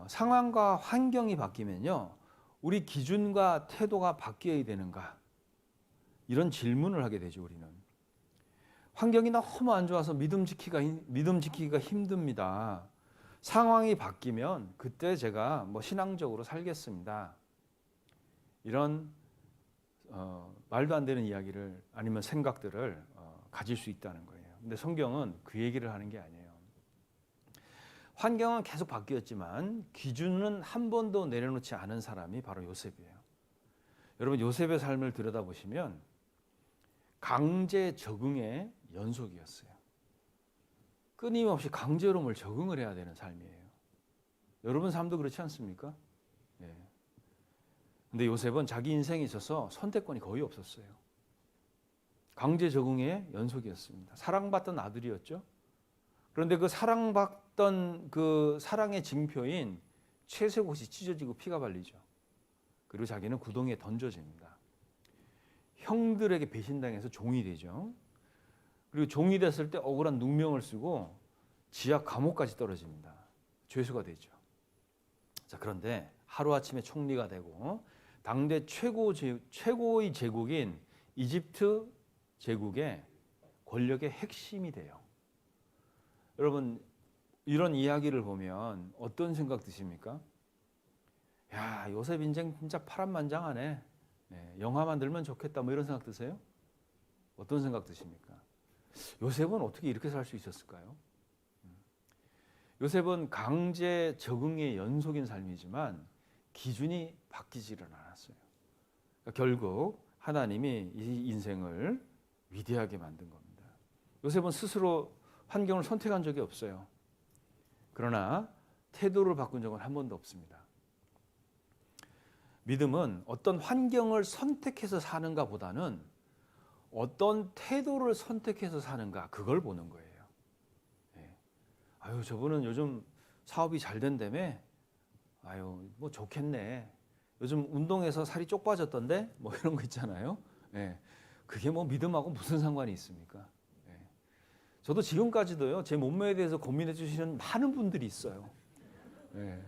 상황과 환경이 바뀌면요, 우리 기준과 태도가 바뀌어야 되는가, 이런 질문을 하게 되죠. 우리는 환경이 너무 안 좋아서 믿음 지키기가 힘듭니다. 상황이 바뀌면 그때 제가 뭐 신앙적으로 살겠습니다. 이런 말도 안 되는 이야기를 아니면 생각들을 가질 수 있다는 거예요. 근데 성경은 그 얘기를 하는 게 아니에요. 환경은 계속 바뀌었지만 기준은 한 번도 내려놓지 않은 사람이 바로 요셉이에요. 여러분, 요셉의 삶을 들여다보시면 강제 적응의 연속이었어요. 끊임없이 강제로 뭘 적응을 해야 되는 삶이에요. 여러분 삶도 그렇지 않습니까? 근데 요셉은 자기 인생에 있어서 선택권이 거의 없었어요. 강제 적응의 연속이었습니다. 사랑받던 아들이었죠. 그런데 그 사랑받던 그 사랑의 징표인 채색옷이 찢어지고 피가 발리죠. 그리고 자기는 구덩이에 던져집니다. 형들에게 배신당해서 종이 되죠. 그리고 종이 됐을 때 억울한 누명을 쓰고 지하 감옥까지 떨어집니다. 죄수가 되죠. 자, 그런데 하루아침에 총리가 되고 당대 최고의 제국인 이집트 제국의 권력의 핵심이 돼요. 여러분, 이런 이야기를 보면 어떤 생각 드십니까? 야, 요셉 인생 진짜 파란만장하네. 영화 만들면 좋겠다. 뭐 이런 생각 드세요? 어떤 생각 드십니까? 요셉은 어떻게 이렇게 살 수 있었을까요? 요셉은 강제 적응의 연속인 삶이지만 기준이 바뀌지를 않았어요. 그러니까 결국 하나님이 이 인생을 위대하게 만든 겁니다. 요셉은 스스로 환경을 선택한 적이 없어요. 그러나 태도를 바꾼 적은 한 번도 없습니다. 믿음은 어떤 환경을 선택해서 사는가 보다는 어떤 태도를 선택해서 사는가, 그걸 보는 거예요. 아유, 저분은 요즘 사업이 잘 된다며? 아유, 뭐 좋겠네. 요즘 운동해서 살이 쪽 빠졌던데? 뭐 이런 거 있잖아요. 그게 뭐 믿음하고 무슨 상관이 있습니까? 저도 지금까지도요, 제 몸매에 대해서 고민해 주시는 많은 분들이 있어요. 왜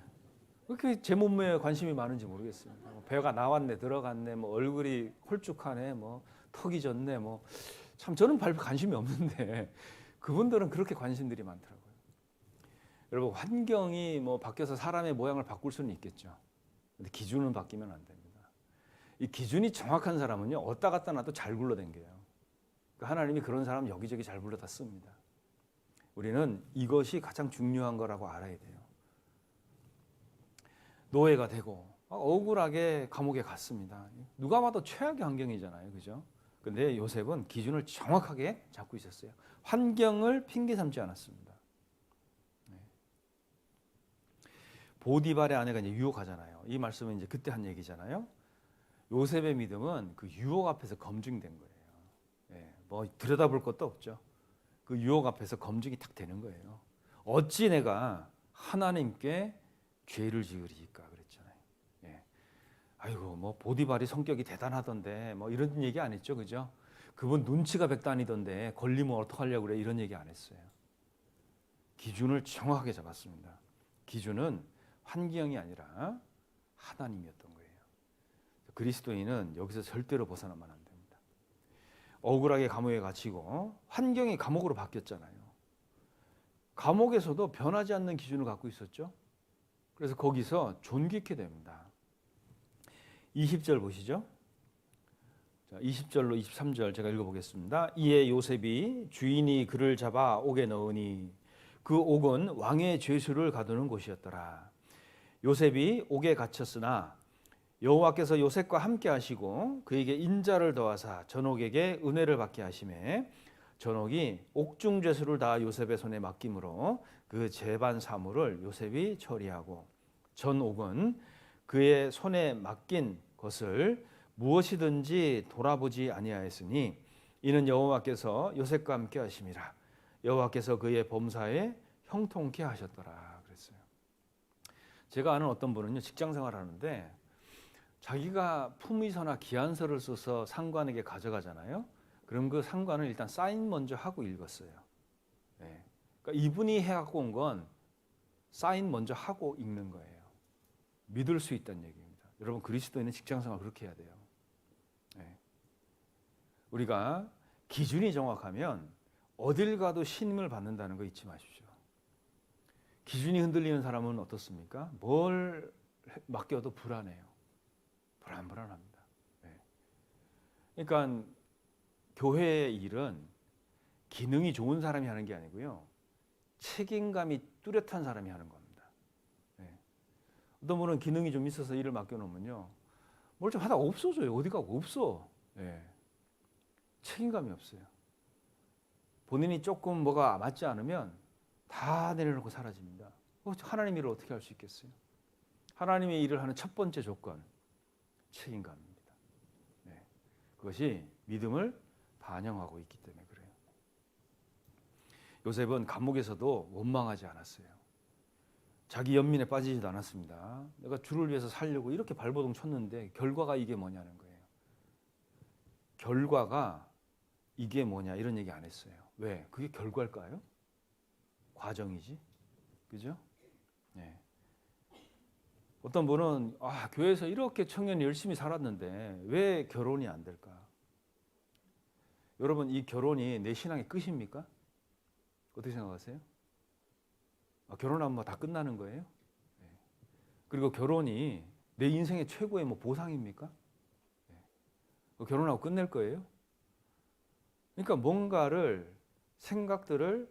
이렇게 제 몸매에 관심이 많은지 모르겠습니다. 뭐 배가 나왔네, 들어갔네, 뭐 얼굴이 홀쭉하네, 뭐 턱이 졌네, 뭐 참 저는 별 관심이 없는데 그분들은 그렇게 관심들이 많더라고요. 여러분, 환경이 뭐 바뀌어서 사람의 모양을 바꿀 수는 있겠죠. 근데 기준은 바뀌면 안 됩니다. 이 기준이 정확한 사람은요, 어디다 갖다 놔도 잘 굴러댕겨요. 그러니까 하나님이 그런 사람 여기저기 잘 불러다 씁니다. 우리는 이것이 가장 중요한 거라고 알아야 돼요. 노예가 되고 억울하게 감옥에 갔습니다. 누가 봐도 최악의 환경이잖아요, 그죠? 근데 요셉은 기준을 정확하게 잡고 있었어요. 환경을 핑계 삼지 않았습니다. 보디발의 아내가 이제 유혹하잖아요. 이 말씀은 이제 그때 한 얘기잖아요. 요셉의 믿음은 그 유혹 앞에서 검증된 거예요. 뭐 들여다볼 것도 없죠. 그 유혹 앞에서 검증이 딱 되는 거예요. 어찌 내가 하나님께 죄를 지으리까 그랬잖아요. 아이고, 뭐 보디발이 성격이 대단하던데 뭐 이런 얘기 안 했죠, 그죠? 그분 눈치가 백단이던데 걸리면 어떡하려고 그래, 이런 얘기 안 했어요. 기준을 정확하게 잡았습니다. 기준은 환경이 아니라 하나님이었던 거예요. 그리스도인은 여기서 절대로 벗어나면 안 됩니다. 억울하게 감옥에 갇히고 환경이 감옥으로 바뀌었잖아요. 감옥에서도 변하지 않는 기준을 갖고 있었죠. 그래서 거기서 존귀케 됩니다. 20절 보시죠. 자, 20절로 23절 제가 읽어보겠습니다. 이에 요셉이 주인이 그를 잡아 옥에 넣으니 그 옥은 왕의 죄수를 가두는 곳이었더라. 요셉이 옥에 갇혔으나 여호와께서 요셉과 함께 하시고 그에게 인자를 더하사 전옥에게 은혜를 받게 하시매 전옥이 옥중 죄수를 다 요셉의 손에 맡김으로 그 재반 사물을 요셉이 처리하고 전옥은 그의 손에 맡긴 것을 무엇이든지 돌아보지 아니하였으니 이는 여호와께서 요셉과 함께 하심이라. 여호와께서 그의 범사에 형통케 하셨더라 그랬어요. 제가 아는 어떤 분은요, 직장 생활하는데 자기가 품위서나 기한서를 써서 상관에게 가져가잖아요. 그럼 그 상관을 일단 사인 먼저 하고 읽었어요. 그러니까 이분이 해갖고 온 건 사인 먼저 하고 읽는 거예요. 믿을 수 있다는 얘기입니다. 여러분, 그리스도인은 직장생활 그렇게 해야 돼요. 우리가 기준이 정확하면 어딜 가도 신임을 받는다는 거 잊지 마십시오. 기준이 흔들리는 사람은 어떻습니까? 뭘 맡겨도 불안해요. 불안합니다. 그러니까 교회의 일은 기능이 좋은 사람이 하는 게 아니고요, 책임감이 뚜렷한 사람이 하는 겁니다. 어떤 분은 기능이 좀 있어서 일을 맡겨놓으면요, 뭘 좀 하다가 없어져요. 어디 가고 없어. 책임감이 없어요. 본인이 조금 뭐가 맞지 않으면 다 내려놓고 사라집니다. 하나님 일을 어떻게 할 수 있겠어요? 하나님의 일을 하는 첫 번째 조건, 책임감입니다. 그것이 믿음을 반영하고 있기 때문에 그래요. 요셉은 감옥에서도 원망하지 않았어요. 자기 연민에 빠지지도 않았습니다. 내가 주를 위해서 살려고 이렇게 발버둥 쳤는데 결과가 이게 뭐냐는 거예요. 결과가 이게 뭐냐 이런 얘기 안 했어요. 왜? 그게 결과일까요? 과정이지. 그죠? 네. 어떤 분은 교회에서 이렇게 청년이 열심히 살았는데 왜 결혼이 안 될까? 여러분, 이 결혼이 내 신앙의 끝입니까? 어떻게 생각하세요? 결혼하면 뭐 다 끝나는 거예요? 네. 그리고 결혼이 내 인생의 최고의 뭐 보상입니까? 네. 결혼하고 끝낼 거예요? 그러니까 뭔가를 생각들을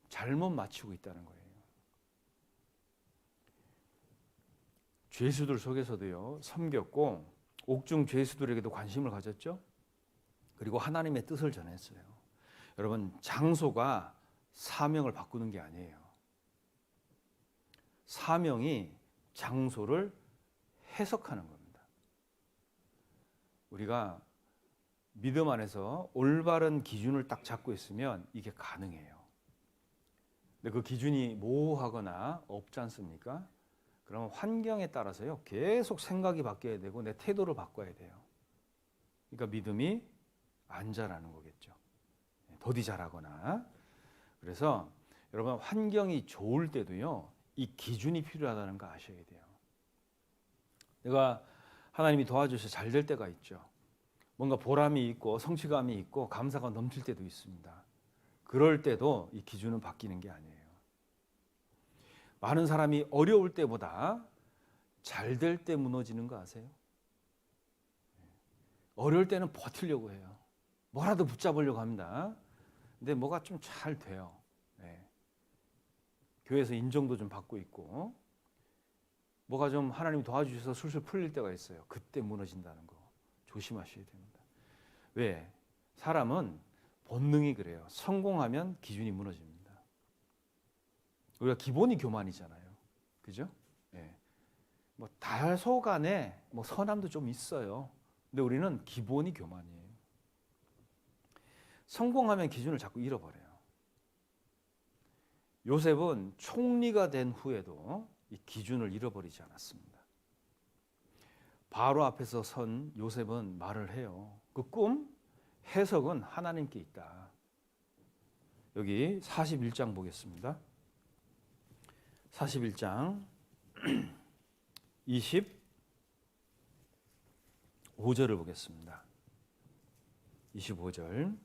잘못 맞추고 있다는 거예요. 죄수들 속에서도요, 섬겼고 옥중 죄수들에게도 관심을 가졌죠. 그리고 하나님의 뜻을 전했어요. 여러분, 장소가 사명을 바꾸는 게 아니에요. 사명이 장소를 해석하는 겁니다. 우리가 믿음 안에서 올바른 기준을 딱 잡고 있으면 이게 가능해요. 근데 그 기준이 모호하거나 없지 않습니까? 그러면 환경에 따라서요, 계속 생각이 바뀌어야 되고 내 태도를 바꿔야 돼요. 그러니까 믿음이 안 자라는 거겠죠. 더디 자라거나. 그래서 여러분, 환경이 좋을 때도요, 이 기준이 필요하다는 거 아셔야 돼요. 내가 하나님이 도와주셔서 잘 될 때가 있죠. 뭔가 보람이 있고 성취감이 있고 감사가 넘칠 때도 있습니다. 그럴 때도 이 기준은 바뀌는 게 아니에요. 많은 사람이 어려울 때보다 잘 될 때 무너지는 거 아세요? 어려울 때는 버티려고 해요. 뭐라도 붙잡으려고 합니다. 근데 뭐가 좀 잘 돼요. 네. 교회에서 인정도 좀 받고 있고 뭐가 좀 하나님 도와주셔서 술술 풀릴 때가 있어요. 그때 무너진다는 거 조심하셔야 됩니다. 왜? 사람은 본능이 그래요. 성공하면 기준이 무너집니다. 우리가 기본이 교만이잖아요. 그죠? 네. 뭐 다소간에 뭐 선함도 좀 있어요. 근데 우리는 기본이 교만이에요. 성공하면 기준을 자꾸 잃어버려요. 요셉은 총리가 된 후에도 이 기준을 잃어버리지 않았습니다. 바로 앞에서 선 요셉은 말을 해요. 그 꿈 해석은 하나님께 있다. 여기 41장 보겠습니다. 41장 25절을 보겠습니다. 25절.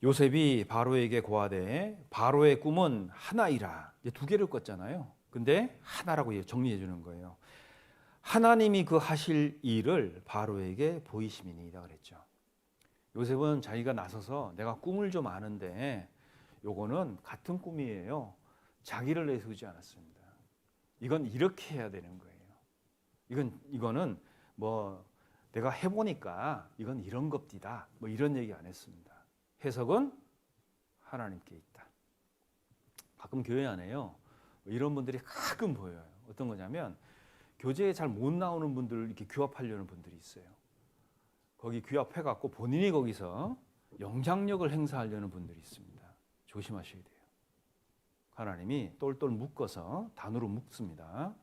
요셉이 바로에게 고하되 바로의 꿈은 하나이라. 이제 두 개를 꿨잖아요. 근데 하나라고 정리해 주는 거예요. 하나님이 그 하실 일을 바로에게 보이심이니이다 그랬죠. 요셉은 자기가 나서서 내가 꿈을 좀 아는데 요거는 같은 꿈이에요. 자기를 내세우지 않았습니다. 이건 이렇게 해야 되는 거예요. 이거는 뭐 내가 해보니까 이건 이런 겁디다. 뭐 이런 얘기 안 했습니다. 해석은 하나님께 있다. 가끔 교회 안에요, 이런 분들이 가끔 보여요. 어떤 거냐면 교제에 잘 못 나오는 분들 이렇게 규합하려는 분들이 있어요. 거기 규합해갖고 본인이 거기서 영향력을 행사하려는 분들이 있습니다. 조심하셔야 돼요. 하나님이 똘똘 묶어서 단으로 묶습니다.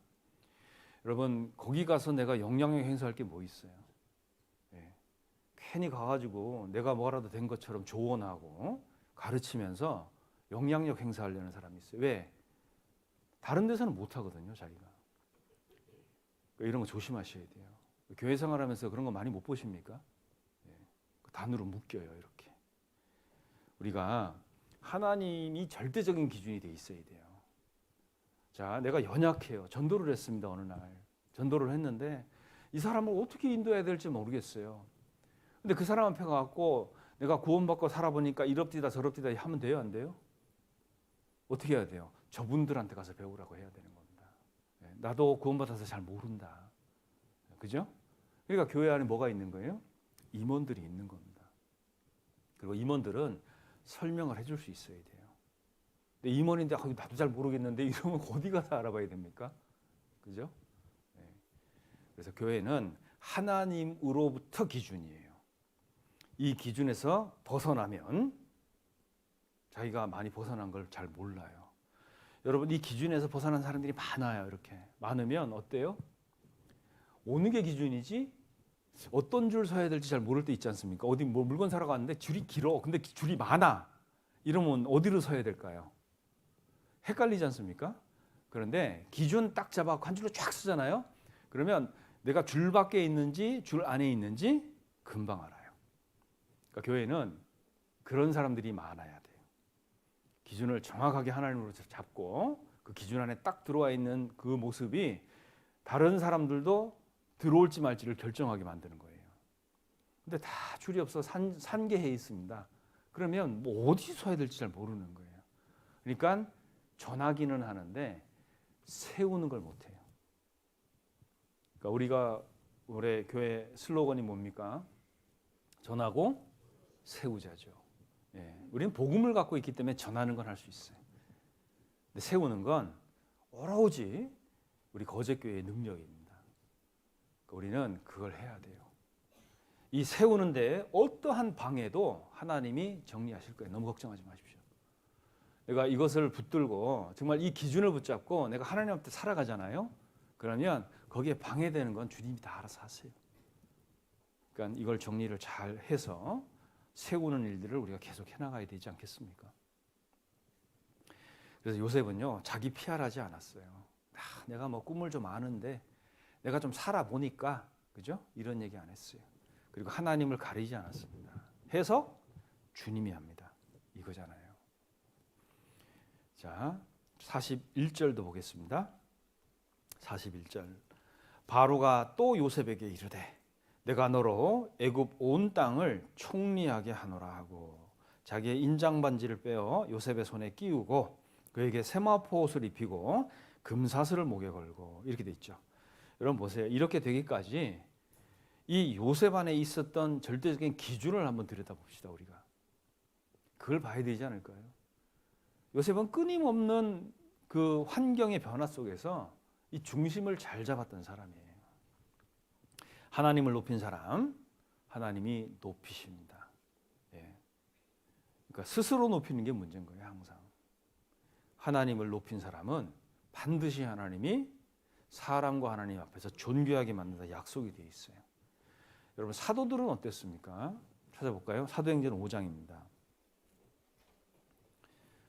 여러분, 거기 가서 내가 영향력 행사할 게 뭐 있어요? 네. 괜히 가가지고 내가 뭐라도 된 것처럼 조언하고 가르치면서 영향력 행사하려는 사람이 있어요. 왜? 다른 데서는 못 하거든요, 자기가. 이런 거 조심하셔야 돼요. 교회 생활하면서 그런 거 많이 못 보십니까? 네. 단으로 묶여요, 이렇게. 우리가 하나님이 절대적인 기준이 돼 있어야 돼요. 자, 내가 연약해요. 전도를 했습니다, 어느 날. 전도를 했는데 이 사람을 어떻게 인도해야 될지 모르겠어요. 근데 그 사람 앞에 가고 내가 구원받고 살아보니까 이럽디다 저럽디다 하면 돼요, 안 돼요? 어떻게 해야 돼요? 저분들한테 가서 배우라고 해야 되는 겁니다. 나도 구원받아서 잘 모른다. 그죠? 그러니까 교회 안에 뭐가 있는 거예요? 임원들이 있는 겁니다. 그리고 임원들은 설명을 해줄 수 있어야 돼요. 근데 임원인데 나도 잘 모르겠는데 이러면 어디 가서 알아봐야 됩니까? 그죠? 네. 그래서 교회는 하나님으로부터 기준이에요. 이 기준에서 벗어나면 자기가 많이 벗어난 걸 잘 몰라요. 여러분 이 기준에서 벗어난 사람들이 많아요. 이렇게 많으면 어때요? 어느 게 기준이지? 어떤 줄 서야 될지 잘 모를 때 있지 않습니까? 어디 뭐 물건 사러 갔는데 줄이 길어. 근데 줄이 많아. 이러면 어디로 서야 될까요? 헷갈리지 않습니까? 그런데 기준 딱 잡아서 한 줄로 쫙 쓰잖아요. 그러면 내가 줄 밖에 있는지 줄 안에 있는지 금방 알아요. 그러니까 교회는 그런 사람들이 많아야 돼요. 기준을 정확하게 하나님으로 잡고 그 기준 안에 딱 들어와 있는 그 모습이 다른 사람들도 들어올지 말지를 결정하게 만드는 거예요. 근데 다 줄이 없어 산계해 있습니다. 그러면 뭐 어디 서야 될지 잘 모르는 거예요. 그러니까 전하기는 하는데 세우는 걸 못해요. 그러니까 우리가 올해 교회 슬로건이 뭡니까? 전하고 세우자죠. 예, 우리는 복음을 갖고 있기 때문에 전하는 건 할 수 있어요. 근데 세우는 건 오로지 우리 거제교회의 능력입니다. 그러니까 우리는 그걸 해야 돼요. 이 세우는데 어떠한 방해도 하나님이 정리하실 거예요. 너무 걱정하지 마십시오. 내가 이것을 붙들고 정말 이 기준을 붙잡고 내가 하나님 앞에 살아가잖아요. 그러면 거기에 방해되는 건 주님이 다 알아서 하세요. 그러니까 이걸 정리를 잘 해서 세우는 일들을 우리가 계속 해나가야 되지 않겠습니까? 그래서 요셉은요 자기 피할하지 않았어요. 내가 뭐 꿈을 좀 아는데 내가 좀 살아보니까 그죠? 이런 얘기 안 했어요. 그리고 하나님을 가리지 않았습니다. 해서 주님이 합니다. 이거잖아요. 자, 41절도 보겠습니다. 41절. 바로가 또 요셉에게 이르되 내가 너로 애굽 온 땅을 총리하게 하노라 하고 자기의 인장 반지를 빼어 요셉의 손에 끼우고 그에게 세마포 옷을 입히고 금사슬을 목에 걸고 이렇게 돼 있죠. 여러분 보세요. 이렇게 되기까지 이 요셉 안에 있었던 절대적인 기준을 한번 들여다봅시다. 우리가 그걸 봐야 되지 않을까요? 요셉은 끊임없는 그 환경의 변화 속에서 이 중심을 잘 잡았던 사람이에요. 하나님을 높인 사람, 하나님이 높이십니다. 예. 그러니까 스스로 높이는 게 문제인 거예요, 항상. 하나님을 높인 사람은 반드시 하나님이 사람과 하나님 앞에서 존귀하게 만든다 약속이 되어 있어요. 여러분 사도들은 어땠습니까? 찾아볼까요? 사도행전 5장입니다.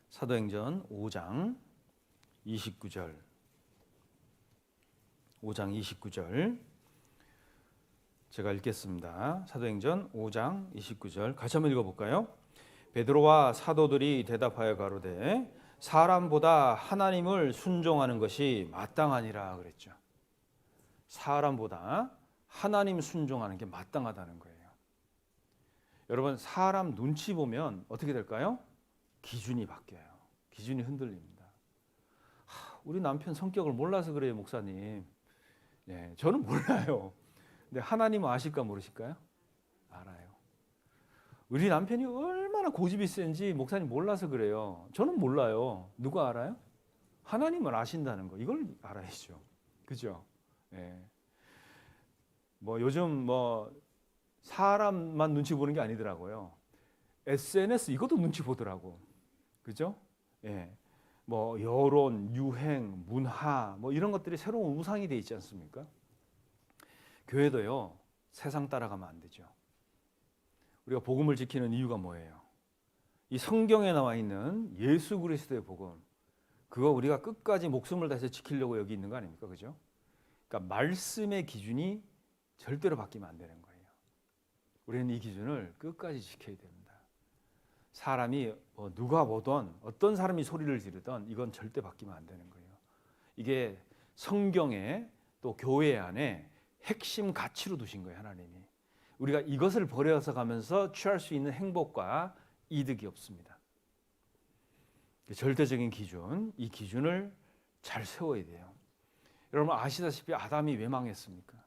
사도행전 5장 29절. 5장 29절. 제가 읽겠습니다. 사도행전 5장 29절. 같이 한번 읽어볼까요? 베드로와 사도들이 대답하여 가로되 사람보다 하나님을 순종하는 것이 마땅하니라 그랬죠. 사람보다 하나님 순종하는 게 마땅하다는 거예요. 여러분 사람 눈치 보면 어떻게 될까요? 기준이 바뀌어요. 기준이 흔들립니다. 우리 남편 성격을 몰라서 그래요, 목사님. 네, 저는 몰라요. 근데 하나님은 아실까 모르실까요? 알아요. 우리 남편이 얼마나 고집이 센지 목사님 몰라서 그래요. 저는 몰라요. 누가 알아요? 하나님은 아신다는 거. 이걸 알아야죠. 그죠? 네. 뭐 요즘 뭐 사람만 눈치 보는 게 아니더라고요. SNS 이것도 눈치 보더라고. 그죠? 예. 뭐 여론, 유행, 문화 뭐 이런 것들이 새로운 우상이 돼 있지 않습니까? 교회도요. 세상 따라가면 안 되죠. 우리가 복음을 지키는 이유가 뭐예요? 이 성경에 나와 있는 예수 그리스도의 복음. 그거 우리가 끝까지 목숨을 다해서 지키려고 여기 있는 거 아닙니까? 그죠? 그러니까 말씀의 기준이 절대로 바뀌면 안 되는 거예요. 우리는 이 기준을 끝까지 지켜야 됩니다. 사람이 누가 보던 어떤 사람이 소리를 지르던 이건 절대 바뀌면 안 되는 거예요. 이게 성경에 또 교회 안에 핵심 가치로 두신 거예요, 하나님이. 우리가 이것을 버려서 가면서 취할 수 있는 행복과 이득이 없습니다. 절대적인 기준, 이 기준을 잘 세워야 돼요. 여러분 아시다시피 아담이 왜 망했습니까?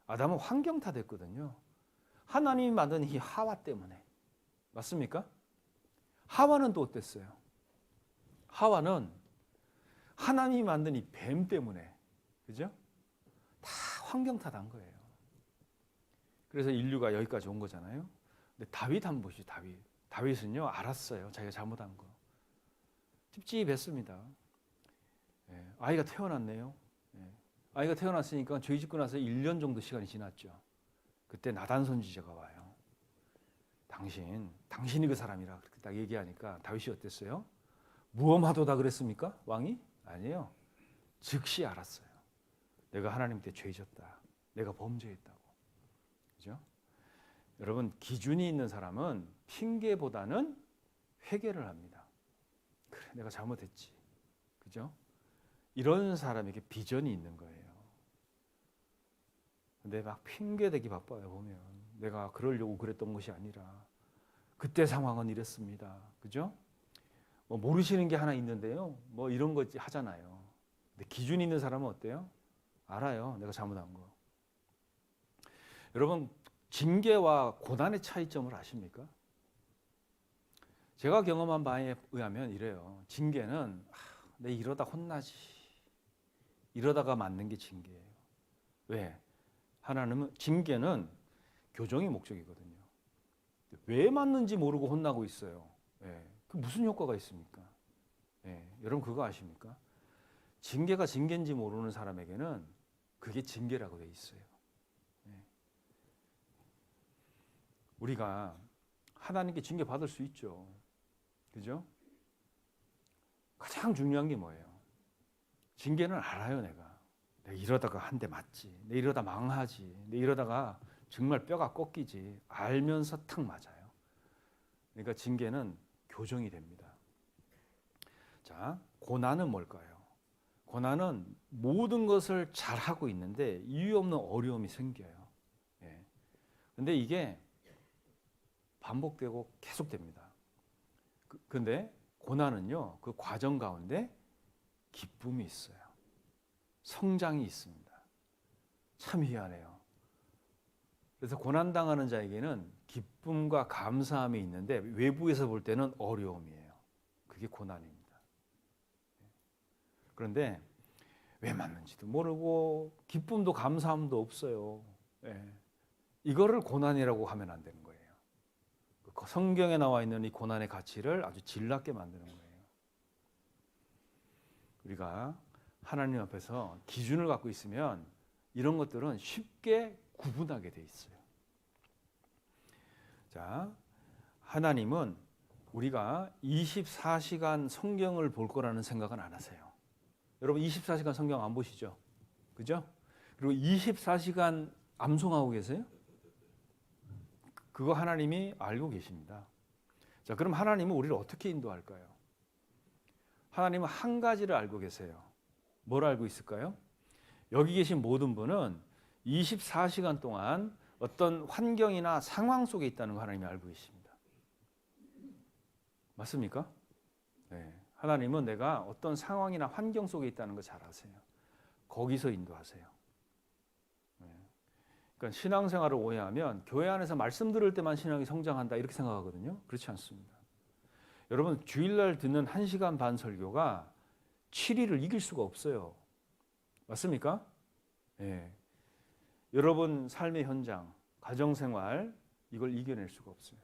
아담은 환경 탓했거든요. 하나님이 만든 이 하와 때문에. 맞습니까? 하와는 또 어땠어요? 하와는 하나님이 만든 이 뱀 때문에. 그죠? 다 환경 탓한 거예요. 그래서 인류가 여기까지 온 거잖아요. 근데 다윗 한번 보시죠. 다윗은요 알았어요. 자기가 잘못한 거. 찝찝했습니다. 아이가 태어났네요. 아이가 태어났으니까 죄 짓고 나서 1년 정도 시간이 지났죠. 그때 나단 선지자가 와요. 당신이 그 사람이라 그렇게 딱 얘기하니까 다윗이 어땠어요? 무엄하도다 그랬습니까? 왕이? 아니에요. 즉시 알았어요. 내가 하나님께 죄 짓었다. 내가 범죄했다고. 그죠? 여러분, 기준이 있는 사람은 핑계보다는 회개를 합니다. 그래, 내가 잘못했지. 그죠? 이런 사람에게 비전이 있는 거예요. 근데 막 핑계대기 바빠요, 보면. 내가 그러려고 그랬던 것이 아니라 그때 상황은 이랬습니다. 그죠? 뭐 모르시는 게 하나 있는데요. 뭐 이런 거 하잖아요. 근데 기준 있는 사람은 어때요? 알아요. 내가 잘못한 거. 여러분, 징계와 고난의 차이점을 아십니까? 제가 경험한 바에 의하면 이래요. 징계는 내 이러다 혼나지. 이러다가 맞는 게 징계예요. 왜? 하나님은 징계는 교정이 목적이거든요. 왜 맞는지 모르고 혼나고 있어요. 그 무슨 효과가 있습니까? 여러분 그거 아십니까? 징계가 징계인지 모르는 사람에게는 그게 징계라고 돼 있어요. 우리가 하나님께 징계 받을 수 있죠. 그죠? 가장 중요한 게 뭐예요? 징계는 알아요, 내가 이러다가 한 대 맞지. 내가 이러다 망하지. 내가 이러다가 정말 뼈가 꺾이지. 알면서 탁 맞아요. 그러니까 징계는 교정이 됩니다. 자, 고난은 뭘까요? 고난은 모든 것을 잘하고 있는데 이유 없는 어려움이 생겨요. 근데 이게 반복되고 계속됩니다. 근데 고난은요, 그 과정 가운데 기쁨이 있어요. 성장이 있습니다. 참 희한해요. 그래서 고난당하는 자에게는 기쁨과 감사함이 있는데 외부에서 볼 때는 어려움이에요. 그게 고난입니다. 그런데 왜 맞는지도 모르고 기쁨도 감사함도 없어요. 이거를 고난이라고 하면 안 되는 거예요. 성경에 나와 있는 이 고난의 가치를 아주 질나게 만드는 거예요. 우리가 하나님 앞에서 기준을 갖고 있으면 이런 것들은 쉽게 구분하게 돼 있어요. 자, 하나님은 우리가 24시간 성경을 볼 거라는 생각은 안 하세요. 여러분 24시간 성경 안 보시죠? 그죠? 그리고 24시간 암송하고 계세요? 그거 하나님이 알고 계십니다. 자, 그럼 하나님은 우리를 어떻게 인도할까요? 하나님은 한 가지를 알고 계세요. 뭘 알고 있을까요? 여기 계신 모든 분은 24시간 동안 어떤 환경이나 상황 속에 있다는 거 하나님이 알고 계십니다. 맞습니까? 네. 하나님은 내가 어떤 상황이나 환경 속에 있다는 거 잘 아세요. 거기서 인도하세요. 그러니까 신앙생활을 오해하면 교회 안에서 말씀 들을 때만 신앙이 성장한다 이렇게 생각하거든요. 그렇지 않습니다. 여러분 주일날 듣는 1시간 반 설교가 7일을 이길 수가 없어요. 맞습니까? 네. 여러분 삶의 현장, 가정생활 이걸 이겨낼 수가 없어요.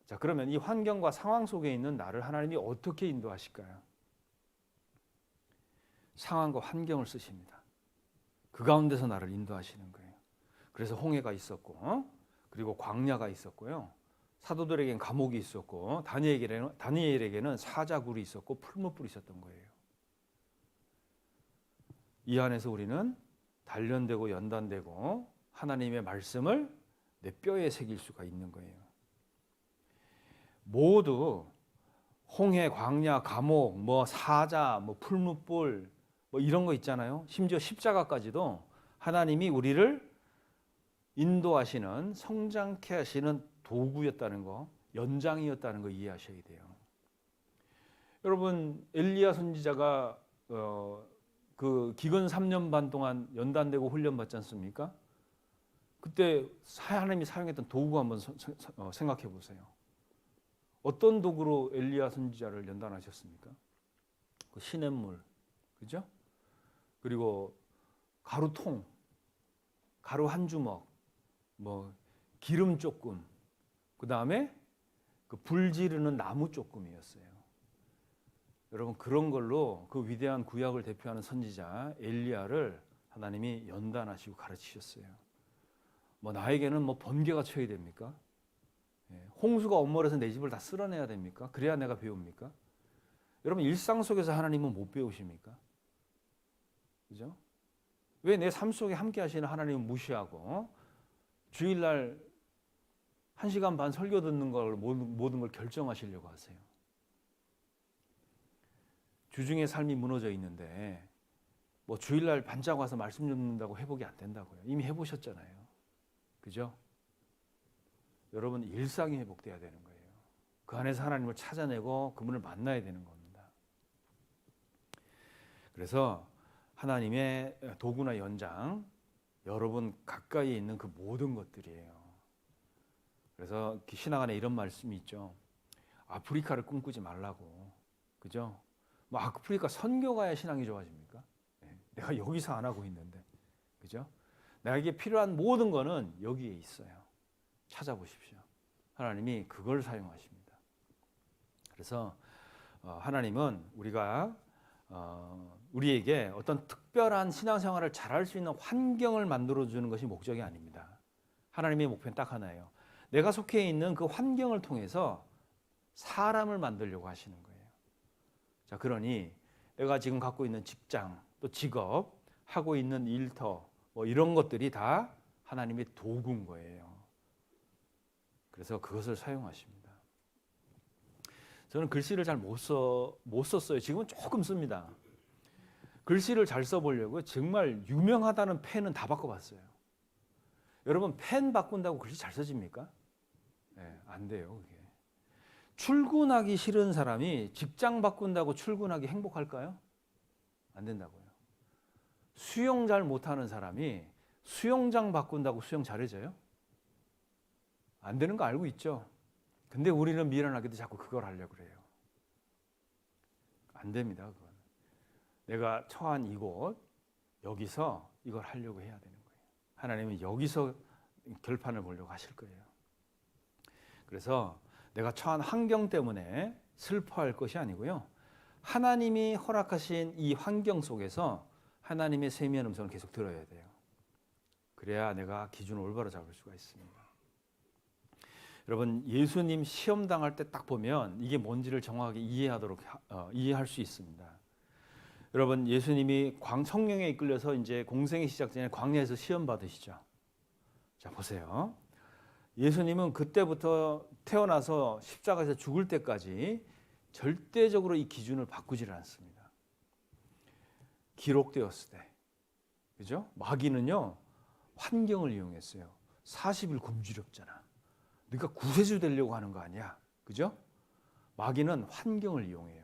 자, 그러면 이 환경과 상황 속에 있는 나를 하나님이 어떻게 인도하실까요? 상황과 환경을 쓰십니다. 그 가운데서 나를 인도하시는 거예요. 그래서 홍해가 있었고, 그리고 광야가 있었고요. 사도들에게는 감옥이 있었고, 다니엘에게는 사자굴이 있었고, 풀무불이 있었던 거예요. 이 안에서 우리는 단련되고 연단되고 하나님의 말씀을 내 뼈에 새길 수가 있는 거예요. 모두 홍해, 광야, 감옥, 사자, 풀무불 이런 거 있잖아요. 심지어 십자가까지도 하나님이 우리를 인도하시는 성장케 하시는 도구였다는 거, 연장이었다는 거 이해하셔야 돼요. 여러분 엘리야 선지자가 그 기근 3년 반 동안 연단되고 훈련받지 않습니까? 그때 하나님이 사용했던 도구 한번 생각해 보세요. 어떤 도구로 엘리야 선지자를 연단하셨습니까? 그 시냇물, 그죠? 그리고 가루통, 가루 한 주먹, 기름 조금, 그 다음에 그 불 지르는 나무 조금이었어요. 여러분 그런 걸로 그 위대한 구약을 대표하는 선지자 엘리야를 하나님이 연단하시고 가르치셨어요. 뭐 나에게는 뭐 번개가 쳐야 됩니까? 홍수가 엄벌해서 내 집을 다 쓸어내야 됩니까? 그래야 내가 배웁니까? 여러분 일상 속에서 하나님은 못 배우십니까? 그죠? 왜 내 삶 속에 함께 하시는 하나님을 무시하고 주일날 1시간 반 설교 듣는 걸 모든 걸 결정하시려고 하세요? 주중에 삶이 무너져 있는데 뭐 주일날 반짝 와서 말씀 듣는다고 회복이 안 된다고요. 이미 해보셨잖아요. 그죠? 여러분 일상이 회복돼야 되는 거예요. 그 안에서 하나님을 찾아내고 그분을 만나야 되는 겁니다. 그래서 하나님의 도구나 연장, 여러분 가까이 있는 그 모든 것들이에요. 그래서 신학 안에 이런 말씀이 있죠. 아프리카를 꿈꾸지 말라고. 그죠? 뭐 아프리카 선교 가야 신앙이 좋아집니까? 내가 여기서 안 하고 있는데. 그죠? 나에게 필요한 모든 거는 여기에 있어요. 찾아보십시오. 하나님이 그걸 사용하십니다. 그래서 하나님은 우리에게 어떤 특별한 신앙생활을 잘할 수 있는 환경을 만들어주는 것이 목적이 아닙니다. 하나님의 목표는 딱 하나예요. 내가 속해 있는 그 환경을 통해서 사람을 만들려고 하시는 거예요. 자, 그러니 내가 지금 갖고 있는 직장, 또 직업, 하고 있는 일터, 뭐 이런 것들이 다 하나님의 도구인 거예요. 그래서 그것을 사용하십니다. 저는 글씨를 잘 못 썼어요. 지금은 조금 씁니다. 글씨를 잘 써보려고 정말 유명하다는 펜은 다 바꿔봤어요. 여러분 펜 바꾼다고 글씨 잘 써집니까? 네, 안 돼요. 그게. 출근하기 싫은 사람이 직장 바꾼다고 출근하기 행복할까요? 안 된다고요. 수영 잘 못하는 사람이 수영장 바꾼다고 수영 잘해져요? 안 되는 거 알고 있죠? 근데 우리는 미련하게도 자꾸 그걸 하려고 그래요. 안 됩니다. 그건. 내가 처한 이곳, 여기서 이걸 하려고 해야 되는 거예요. 하나님은 여기서 결판을 보려고 하실 거예요. 그래서 내가 처한 환경 때문에 슬퍼할 것이 아니고요. 하나님이 허락하신 이 환경 속에서 하나님의 세미한 음성을 계속 들어야 돼요. 그래야 내가 기준을 올바로 잡을 수가 있습니다. 여러분 예수님 시험 당할 때 딱 보면 이게 뭔지를 정확하게 이해할 수 있습니다. 여러분 예수님이 성령에 이끌려서 이제 공생의 시작 전에 광야에서 시험 받으시죠. 자 보세요. 예수님은 그때부터 태어나서 십자가에서 죽을 때까지 절대적으로 이 기준을 바꾸질 않습니다. 기록되었을 때, 그죠? 마귀는요 환경을 이용했어요. 40일 굶주렸잖아. 네가 구세주 되려고 하는 거 아니야, 그죠? 마귀는 환경을 이용해요.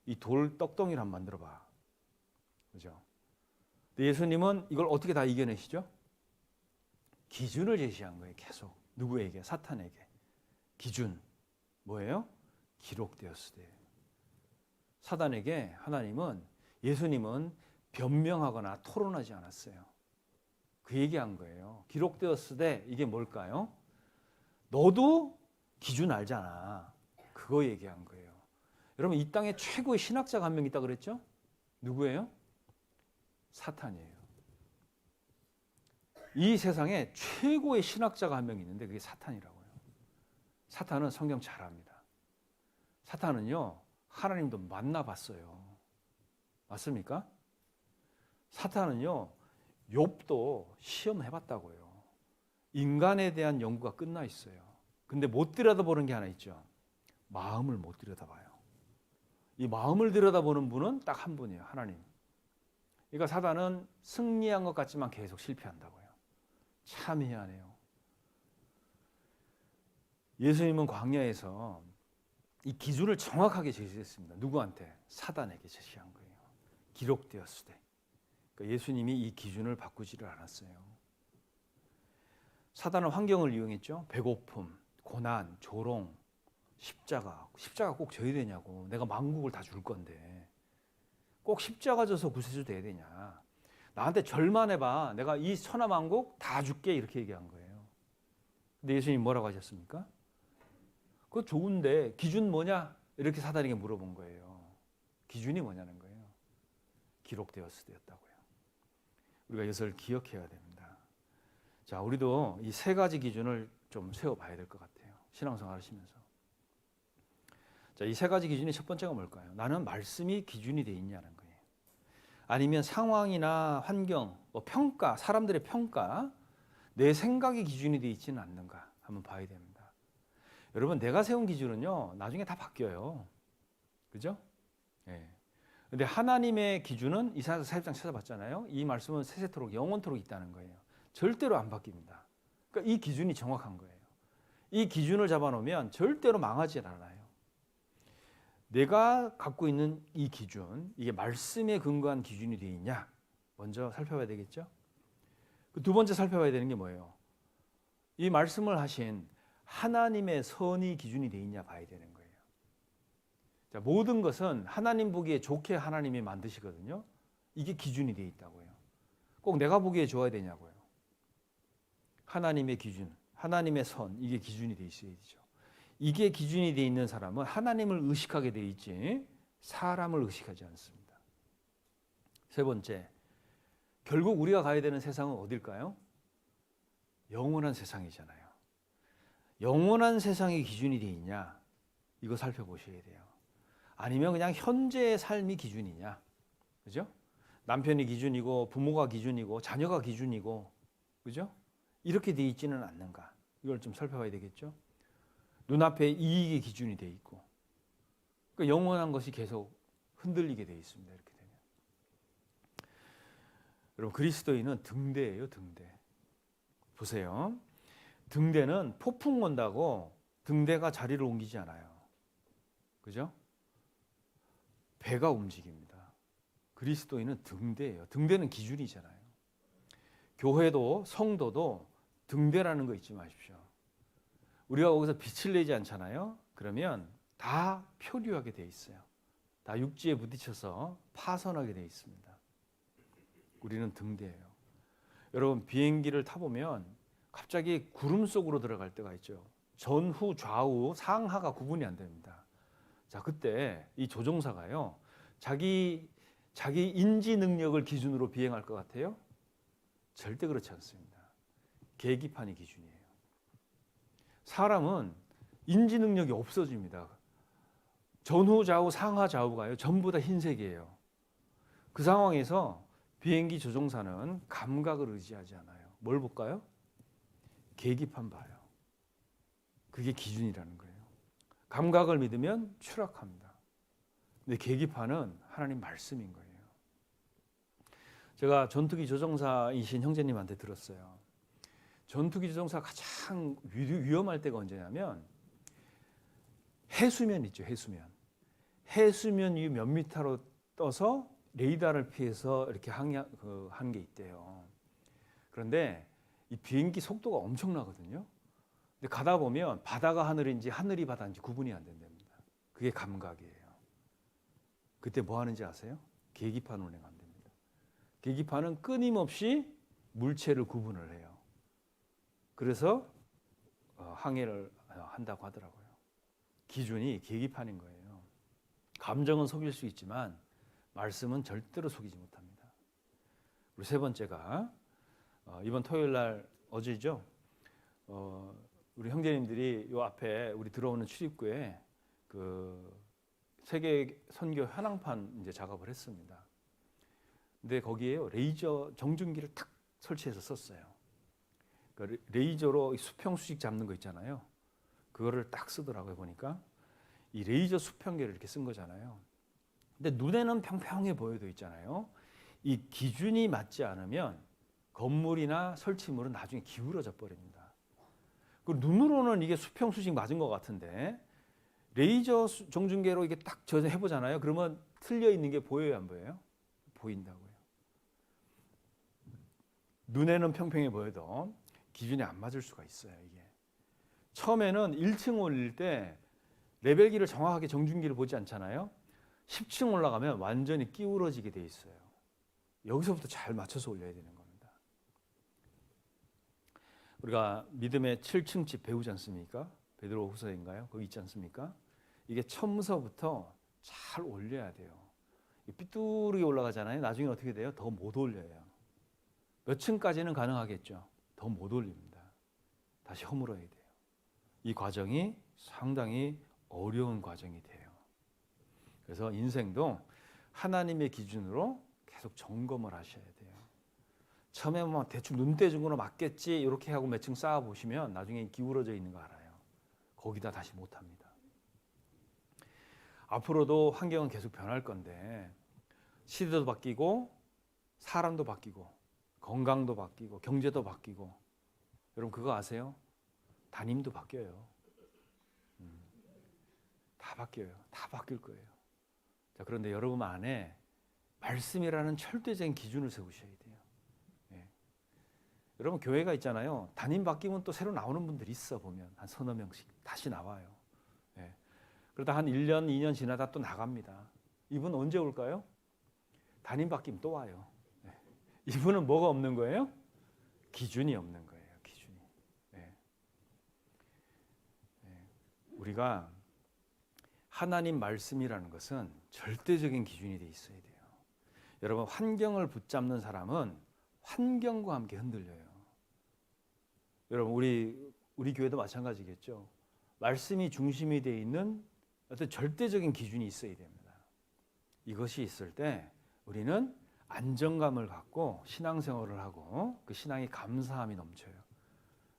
이 돌 떡덩이를 한번 만들어봐, 그죠? 근데 예수님은 이걸 어떻게 다 이겨내시죠? 기준을 제시한 거예요. 계속 누구에게? 사탄에게. 기준 뭐예요? 기록되었을 때. 사단에게 예수님은 변명하거나 토론하지 않았어요. 그 얘기한 거예요. 기록되었을 때 이게 뭘까요? 너도 기준 알잖아. 그거 얘기한 거예요. 여러분 이 땅에 최고의 신학자가 한 명 있다 그랬죠? 누구예요? 사탄이에요. 이 세상에 최고의 신학자가 한 명 있는데 그게 사탄이라고요. 사탄은 성경 잘 압니다. 사탄은요 하나님도 만나봤어요. 맞습니까? 사탄은요 욥도 시험해봤다고요. 인간에 대한 연구가 끝나 있어요. 근데 못 들여다보는 게 하나 있죠. 마음을 못 들여다봐요. 이 마음을 들여다보는 분은 딱 한 분이에요. 하나님. 그러니까 사단은 승리한 것 같지만 계속 실패한다고요. 참 희한해요. 예수님은 광야에서 이 기준을 정확하게 제시했습니다. 누구한테? 사단에게 제시한 거예요. 기록되었을 때. 그러니까 예수님이 이 기준을 바꾸지를 않았어요. 사단은 환경을 이용했죠. 배고픔, 고난, 조롱, 십자가 꼭 져야 되냐고. 내가 만국을 다 줄 건데 꼭 십자가 져서 구세주 돼야 되냐. 나한테 절만해봐. 내가 이 천하만국 다 줄게. 이렇게 얘기한 거예요. 근데 예수님 뭐라고 하셨습니까? 그거 좋은데 기준 뭐냐? 이렇게 사단에게 물어본 거예요. 기준이 뭐냐는 거예요. 기록되었을 때였다고요. 우리가 이것을 기억해야 됩니다. 자, 우리도 이 세 가지 기준을 좀 세워봐야 될 것 같아요. 신앙생활 하시면서. 자, 이 세 가지 기준이 첫 번째가 뭘까요? 나는 말씀이 기준이 돼 있냐는 거예요. 아니면 상황이나 환경, 평가, 사람들의 평가, 내 생각이 기준이 돼 있지는 않는가 한번 봐야 됩니다. 여러분, 내가 세운 기준은요, 나중에 다 바뀌어요. 그죠? 예. 근데 하나님의 기준은 이사야서 40장 찾아봤잖아요. 이 말씀은 세세토록 영원토록 있다는 거예요. 절대로 안 바뀝니다. 그러니까 이 기준이 정확한 거예요. 이 기준을 잡아놓으면 절대로 망하지 않아요. 내가 갖고 있는 이 기준, 이게 말씀에 근거한 기준이 되어 있냐? 먼저 살펴봐야 되겠죠? 두 번째 살펴봐야 되는 게 뭐예요? 이 말씀을 하신 하나님의 선이 기준이 되어 있냐 봐야 되는 거예요. 자, 모든 것은 하나님 보기에 좋게 하나님이 만드시거든요. 이게 기준이 되어 있다고요. 꼭 내가 보기에 좋아야 되냐고요. 하나님의 기준, 하나님의 선, 이게 기준이 되어 있어야 되죠. 이게 기준이 되어 있는 사람은 하나님을 의식하게 되어 있지 사람을 의식하지 않습니다. 세 번째, 결국 우리가 가야 되는 세상은 어딜까요? 영원한 세상이잖아요. 영원한 세상의 기준이 되어 있냐? 이거 살펴보셔야 돼요. 아니면 그냥 현재의 삶이 기준이냐? 그죠? 남편이 기준이고 부모가 기준이고 자녀가 기준이고 그죠? 이렇게 되어 있지는 않는가? 이걸 좀 살펴봐야 되겠죠? 눈앞에 이익의 기준이 되어 있고 그러니까 영원한 것이 계속 흔들리게 되어 있습니다. 이렇게 되면 여러분, 그리스도인은 등대예요. 등대. 보세요. 등대는 폭풍 온다고 등대가 자리를 옮기지 않아요. 그죠? 배가 움직입니다. 그리스도인은 등대예요. 등대는 기준이잖아요. 교회도 성도도 등대라는 거 잊지 마십시오. 우리가 거기서 빛을 내지 않잖아요. 그러면 다 표류하게 돼 있어요. 다 육지에 부딪혀서 파손하게 돼 있습니다. 우리는 등대예요. 여러분, 비행기를 타보면 갑자기 구름 속으로 들어갈 때가 있죠. 전후, 좌우, 상하가 구분이 안 됩니다. 자, 그때 이 조종사가요, 자기 인지 능력을 기준으로 비행할 것 같아요? 절대 그렇지 않습니다. 계기판이 기준이에요. 사람은 인지 능력이 없어집니다. 전후, 좌우, 상하, 좌우가요, 전부 다 흰색이에요. 그 상황에서 비행기 조종사는 감각을 의지하지 않아요. 뭘 볼까요? 계기판 봐요. 그게 기준이라는 거예요. 감각을 믿으면 추락합니다. 근데 계기판은 하나님 말씀인 거예요. 제가 전투기 조종사이신 형제님한테 들었어요. 전투기 조종사가 가장 위험할 때가 언제냐면 해수면 있죠. 해수면 위 몇 미터로 떠서 레이더를 피해서 이렇게 한 게 있대요. 그런데 이 비행기 속도가 엄청나거든요. 근데 가다 보면 바다가 하늘인지 하늘이 바다인지 구분이 안 된답니다. 그게 감각이에요. 그때 뭐 하는지 아세요? 계기판 운행하면 됩니다. 계기판은 끊임없이 물체를 구분을 해요. 그래서 항해를 한다고 하더라고요. 기준이 계기판인 거예요. 감정은 속일 수 있지만 말씀은 절대로 속이지 못합니다. 그리고 세 번째가 이번 토요일 날 어제죠. 우리 형제님들이 요 앞에 우리 들어오는 출입구에 그 세계 선교 현황판 이제 작업을 했습니다. 근데 거기에요, 레이저 정준기를 탁 설치해서 썼어요. 그러니까 레이저로 수평 수직 잡는 거 있잖아요. 그거를 딱 쓰더라고요. 보니까 이 레이저 수평계를 이렇게 쓴 거잖아요. 근데 눈에는 평평해 보여도 있잖아요. 이 기준이 맞지 않으면 건물이나 설치물은 나중에 기울어져 버립니다. 그 눈으로는 이게 수평 수직 맞은 것 같은데 레이저 정준계로 이게 딱 해보잖아요. 그러면 틀려 있는 게 보여요, 안 보여요? 보인다고요. 눈에는 평평해 보여도 기준이 안 맞을 수가 있어요. 이게 처음에는 1층 올릴 때 레벨기를 정확하게 정준기를 보지 않잖아요. 10층 올라가면 완전히 기울어지게 돼 있어요. 여기서부터 잘 맞춰서 올려야 되는 겁니다. 우리가 믿음의 7층 집 배우지 않습니까? 베드로후서인가요? 거기 있지 않습니까? 이게 처음서부터 잘 올려야 돼요. 삐뚤게 올라가잖아요. 나중에 어떻게 돼요? 더 못 올려요. 몇 층까지는 가능하겠죠. 더 못 올립니다. 다시 허물어야 돼요. 이 과정이 상당히 어려운 과정이 돼요. 그래서 인생도 하나님의 기준으로 계속 점검을 하셔야 돼요. 처음에 뭐 대충 눈대중으로 맞겠지 이렇게 하고 몇 층 쌓아 보시면 나중에 기울어져 있는 거 알아요. 거기다 다시 못 합니다. 앞으로도 환경은 계속 변할 건데 시대도 바뀌고 사람도 바뀌고 건강도 바뀌고 경제도 바뀌고 여러분 그거 아세요? 담임도 바뀌어요. 다 바뀌어요. 다 바뀔 거예요. 자, 그런데 여러분 안에 말씀이라는 철대적인 기준을 세우셔야 돼요. 예. 여러분 교회가 있잖아요. 담임 바뀌면 또 새로 나오는 분들이 있어 보면 한 서너 명씩 다시 나와요. 예. 그러다 한 1년, 2년 지나다 또 나갑니다. 이분 언제 올까요? 담임 바뀌면 또 와요. 예. 이분은 뭐가 없는 거예요? 기준이 없는 거예요. 기준이. 예. 예. 우리가 하나님 말씀이라는 것은 절대적인 기준이 돼 있어야 돼요. 여러분 환경을 붙잡는 사람은 환경과 함께 흔들려요. 여러분 우리 교회도 마찬가지겠죠. 말씀이 중심이 되어 있는 어떤 절대적인 기준이 있어야 됩니다. 이것이 있을 때 우리는 안정감을 갖고 신앙생활을 하고 그 신앙에 감사함이 넘쳐요.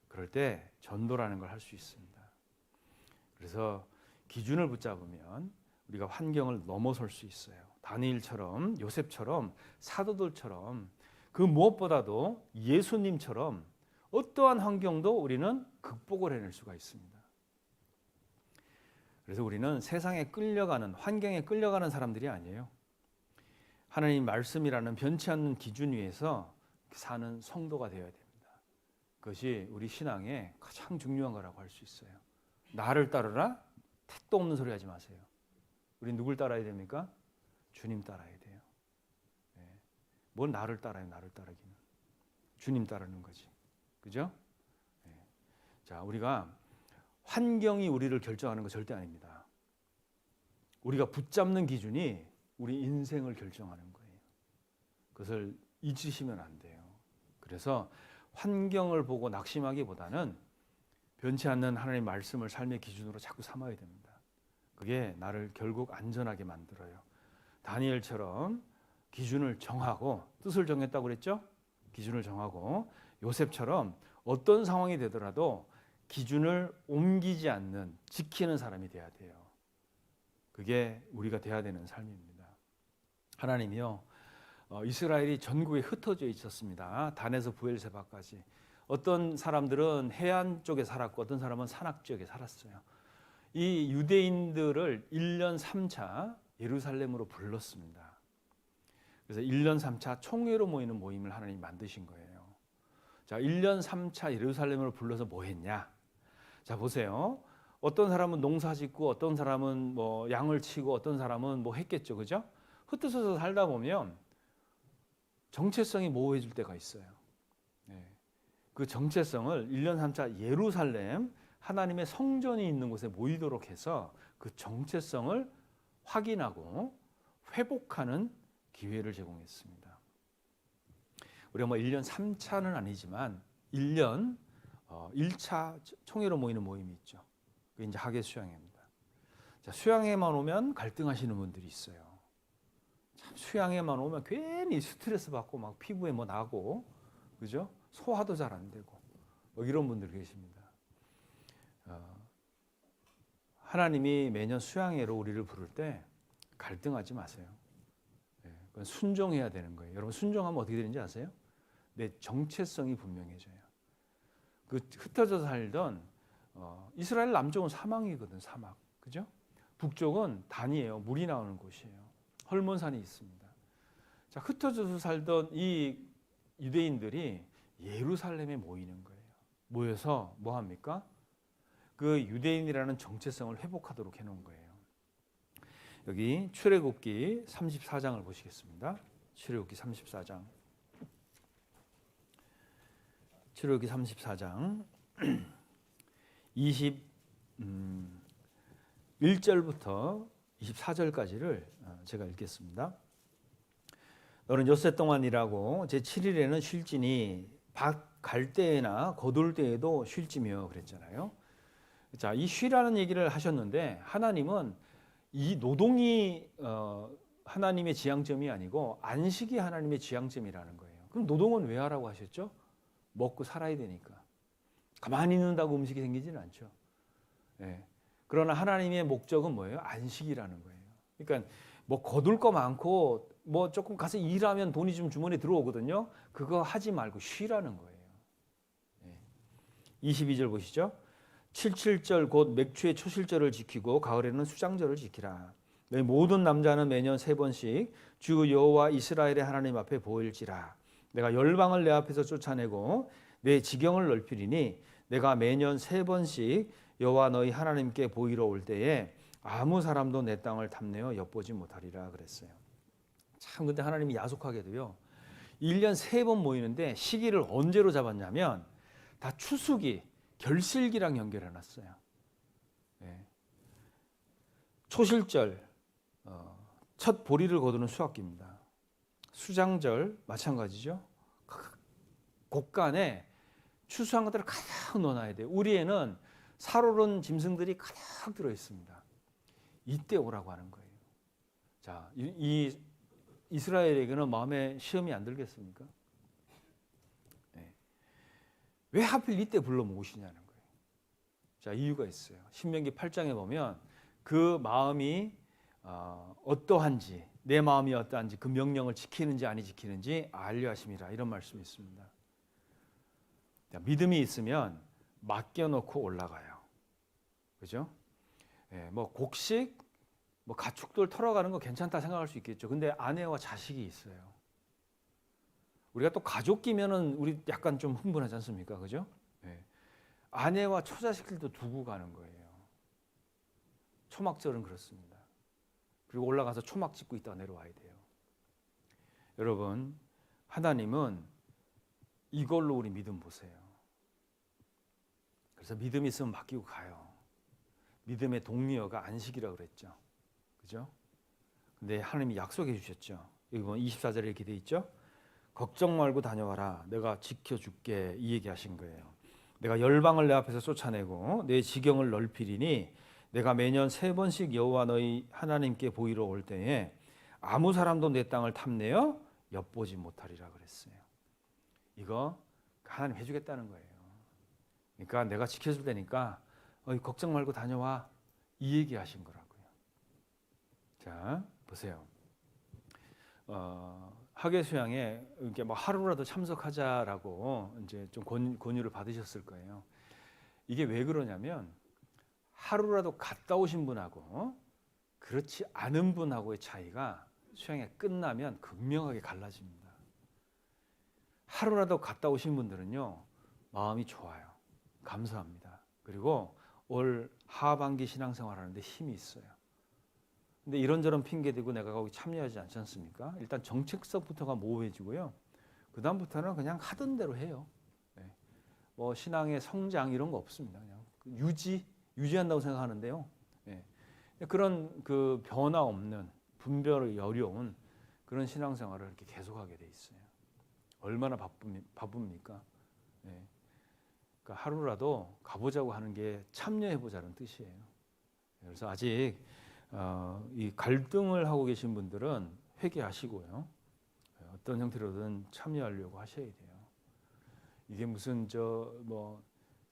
그럴 때 전도라는 걸 할 수 있습니다. 그래서 기준을 붙잡으면 우리가 환경을 넘어설 수 있어요. 다니엘처럼 요셉처럼 사도들처럼 그 무엇보다도 예수님처럼 어떠한 환경도 우리는 극복을 해낼 수가 있습니다. 그래서 우리는 세상에 끌려가는 환경에 끌려가는 사람들이 아니에요. 하나님 말씀이라는 변치 않는 기준 위에서 사는 성도가 되어야 됩니다. 그것이 우리 신앙의 가장 중요한 거라고 할 수 있어요. 나를 따르라? 택도 없는 소리 하지 마세요. 우리 누굴 따라야 됩니까? 주님 따라야 돼요. 네. 뭘 나를 따라요? 나를 따르기는. 주님 따르는 거지. 그죠? 네. 자, 우리가 환경이 우리를 결정하는 거 절대 아닙니다. 우리가 붙잡는 기준이 우리 인생을 결정하는 거예요. 그것을 잊으시면 안 돼요. 그래서 환경을 보고 낙심하기보다는 변치 않는 하나님의 말씀을 삶의 기준으로 자꾸 삼아야 됩니다. 그게 나를 결국 안전하게 만들어요. 다니엘처럼 기준을 정하고 뜻을 정했다고 그랬죠? 기준을 정하고 요셉처럼 어떤 상황이 되더라도 기준을 옮기지 않는 지키는 사람이 돼야 돼요. 그게 우리가 돼야 되는 삶입니다. 하나님이요 이스라엘이 전국에 흩어져 있었습니다. 단에서 부엘세바까지. 어떤 사람들은 해안 쪽에 살았고 어떤 사람은 산악 지역에 살았어요. 이 유대인들을 1년 3차 예루살렘으로 불렀습니다. 그래서 1년 3차 총회로 모이는 모임을 하나님이 만드신 거예요. 자, 1년 3차 예루살렘으로 불러서 뭐 했냐? 자, 보세요. 어떤 사람은 농사 짓고 어떤 사람은 뭐 양을 치고 어떤 사람은 뭐 했겠죠. 그죠? 흩어져서 살다 보면 정체성이 모호해질 때가 있어요. 네. 그 정체성을 1년 3차 예루살렘 하나님의 성전이 있는 곳에 모이도록 해서 그 정체성을 확인하고 회복하는 기회를 제공했습니다. 우리가 뭐 1년 3차는 아니지만 1년 1차 총회로 모이는 모임이 있죠. 그게 이제 학예 수양회입니다. 자, 수양회만 오면 갈등하시는 분들이 있어요. 참 수양회만 오면 괜히 스트레스 받고 막 피부에 뭐 나고, 그죠? 소화도 잘 안 되고 뭐 이런 분들 계십니다. 하나님이 매년 수양회로 우리를 부를 때 갈등하지 마세요. 그건 순종해야 되는 거예요. 여러분 순종하면 어떻게 되는지 아세요? 내 정체성이 분명해져요. 그 흩어져 살던 이스라엘 남쪽은 사막이거든, 사막, 그죠? 북쪽은 단이에요, 물이 나오는 곳이에요. 헐몬산이 있습니다. 자, 흩어져서 살던 이 유대인들이 예루살렘에 모이는 거예요. 모여서 뭐 합니까? 그 유대인이라는 정체성을 회복하도록 해놓은 거예요. 여기 출애굽기 34장을 보시겠습니다. 출애굽기 34장. 출애굽기 34장 21절부터 24절까지를 제가 읽겠습니다. 너는 엿새 동안 일하고 제7일에는 쉴지니 밭 갈 때나 거둘 때에도 쉴지며 그랬잖아요. 자, 이 쉬라는 얘기를 하셨는데 하나님은 이 노동이 하나님의 지향점이 아니고 안식이 하나님의 지향점이라는 거예요. 그럼 노동은 왜 하라고 하셨죠? 먹고 살아야 되니까. 가만히 있는다고 음식이 생기지는 않죠. 예. 그러나 하나님의 목적은 뭐예요? 안식이라는 거예요. 그러니까 뭐 거둘 거 많고 뭐 조금 가서 일하면 돈이 좀 주머니에 들어오거든요. 그거 하지 말고 쉬라는 거예요. 22절 보시죠. 77절 곧 맥추의 초실절을 지키고 가을에는 수장절을 지키라. 너희 모든 남자는 매년 3번씩 주 여호와 이스라엘의 하나님 앞에 보일지라. 내가 열방을 내 앞에서 쫓아내고 내 지경을 넓히리니 내가 매년 3번씩 여호와 너희 하나님께 보이러 올 때에 아무 사람도 내 땅을 탐내어 엿보지 못하리라 그랬어요. 참 근데 하나님이 야속하게도요. 1년 3번 모이는데 시기를 언제로 잡았냐면 다 추수기, 결실기랑 연결해 놨어요. 네. 초실절, 첫 보리를 거두는 수확기입니다. 수장절 마찬가지죠. 곡간에 추수한 것들을 가득 넣어놔야 돼요. 우리에는 살오른 짐승들이 가득 들어 있습니다. 이때 오라고 하는 거예요. 자, 이 이스라엘에게는 마음에 시험이 안 들겠습니까? 왜 하필 이때 불러 모으시냐는 거예요. 자, 이유가 있어요. 신명기 8장에 보면 그 마음이 어떠한지, 내 마음이 어떠한지 그 명령을 지키는지 아니 지키는지 알려 하심이라 이런 말씀이 있습니다. 자, 믿음이 있으면 맡겨놓고 올라가요. 그죠? 예, 뭐 곡식, 뭐 가축들 털어가는 거 괜찮다 생각할 수 있겠죠. 근데 아내와 자식이 있어요. 우리가 또 가족끼면은 우리 약간 좀 흥분하지 않습니까? 그죠? 네. 아내와 처자식들도 두고 가는 거예요. 초막절은 그렇습니다. 그리고 올라가서 초막 짓고 있다가 내려와야 돼요. 여러분, 하나님은 이걸로 우리 믿음 보세요. 그래서 믿음 있으면 맡기고 가요. 믿음의 동리어가 안식이라고 그랬죠. 그죠? 근데 하나님이 약속해 주셨죠. 여기 보면 24절에 이렇게 돼 있죠. 걱정 말고 다녀와라. 내가 지켜줄게. 이 얘기하신 거예요. 내가 열방을 내 앞에서 쫓아내고 내 지경을 넓히리니 내가 매년 3번씩 여호와 너희 하나님께 보이러 올 때에 아무 사람도 내 땅을 탐내어 엿보지 못하리라 그랬어요. 이거 하나님 해주겠다는 거예요. 그러니까 내가 지켜줄 테니까 걱정 말고 다녀와. 이 얘기하신 거라고요. 자, 보세요. 학예 수양에 이렇게 뭐 하루라도 참석하자라고 이제 좀 권유를 받으셨을 거예요. 이게 왜 그러냐면 하루라도 갔다 오신 분하고 그렇지 않은 분하고의 차이가 수양회 끝나면 극명하게 갈라집니다. 하루라도 갔다 오신 분들은요 마음이 좋아요. 감사합니다. 그리고 올 하반기 신앙생활하는데 힘이 있어요. 근데 이런저런 핑계 대고 내가 거기 참여하지 않지 않습니까? 일단 정책성부터가 모호해지고요. 그 다음부터는 그냥 하던 대로 해요. 네. 뭐 신앙의 성장 이런 거 없습니다. 그냥 유지한다고 생각하는데요. 네. 그런 그 변화 없는 분별이 어려운 그런 신앙생활을 이렇게 계속하게 돼 있어요. 얼마나 바쁩니까? 네. 그러니까 하루라도 가보자고 하는 게 참여해보자는 뜻이에요. 그래서 아직 이 갈등을 하고 계신 분들은 회개하시고요. 어떤 형태로든 참여하려고 하셔야 돼요. 이게 무슨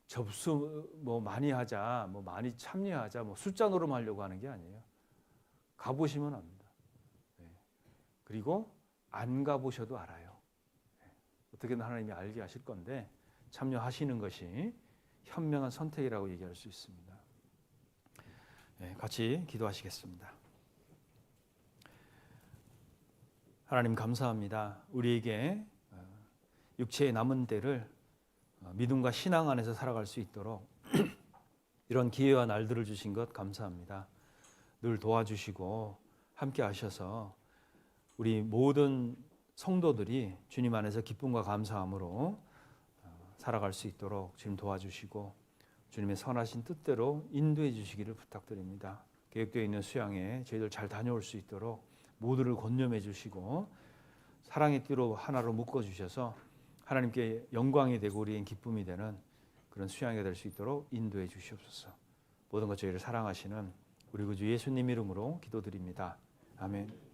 접수 많이 하자, 많이 참여하자, 숫자 노름하려고 하는 게 아니에요. 가보시면 압니다. 네. 그리고 안 가보셔도 알아요. 네. 어떻게든 하나님이 알게 하실 건데 참여하시는 것이 현명한 선택이라고 얘기할 수 있습니다. 네, 같이 기도하시겠습니다. 하나님 감사합니다. 우리에게 육체의 남은 때를 믿음과 신앙 안에서 살아갈 수 있도록 이런 기회와 날들을 주신 것 감사합니다. 늘 도와주시고 함께 하셔서 우리 모든 성도들이 주님 안에서 기쁨과 감사함으로 살아갈 수 있도록 주님 도와주시고 주님의 선하신 뜻대로 인도해 주시기를 부탁드립니다. 계획되어 있는 수양에 저희들 잘 다녀올 수 있도록 모두를 권념해 주시고 사랑의 띠로 하나로 묶어 주셔서 하나님께 영광이 되고 우리의 기쁨이 되는 그런 수양이 될 수 있도록 인도해 주시옵소서. 모든 것 저희를 사랑하시는 우리 구주 예수님 이름으로 기도드립니다. 아멘.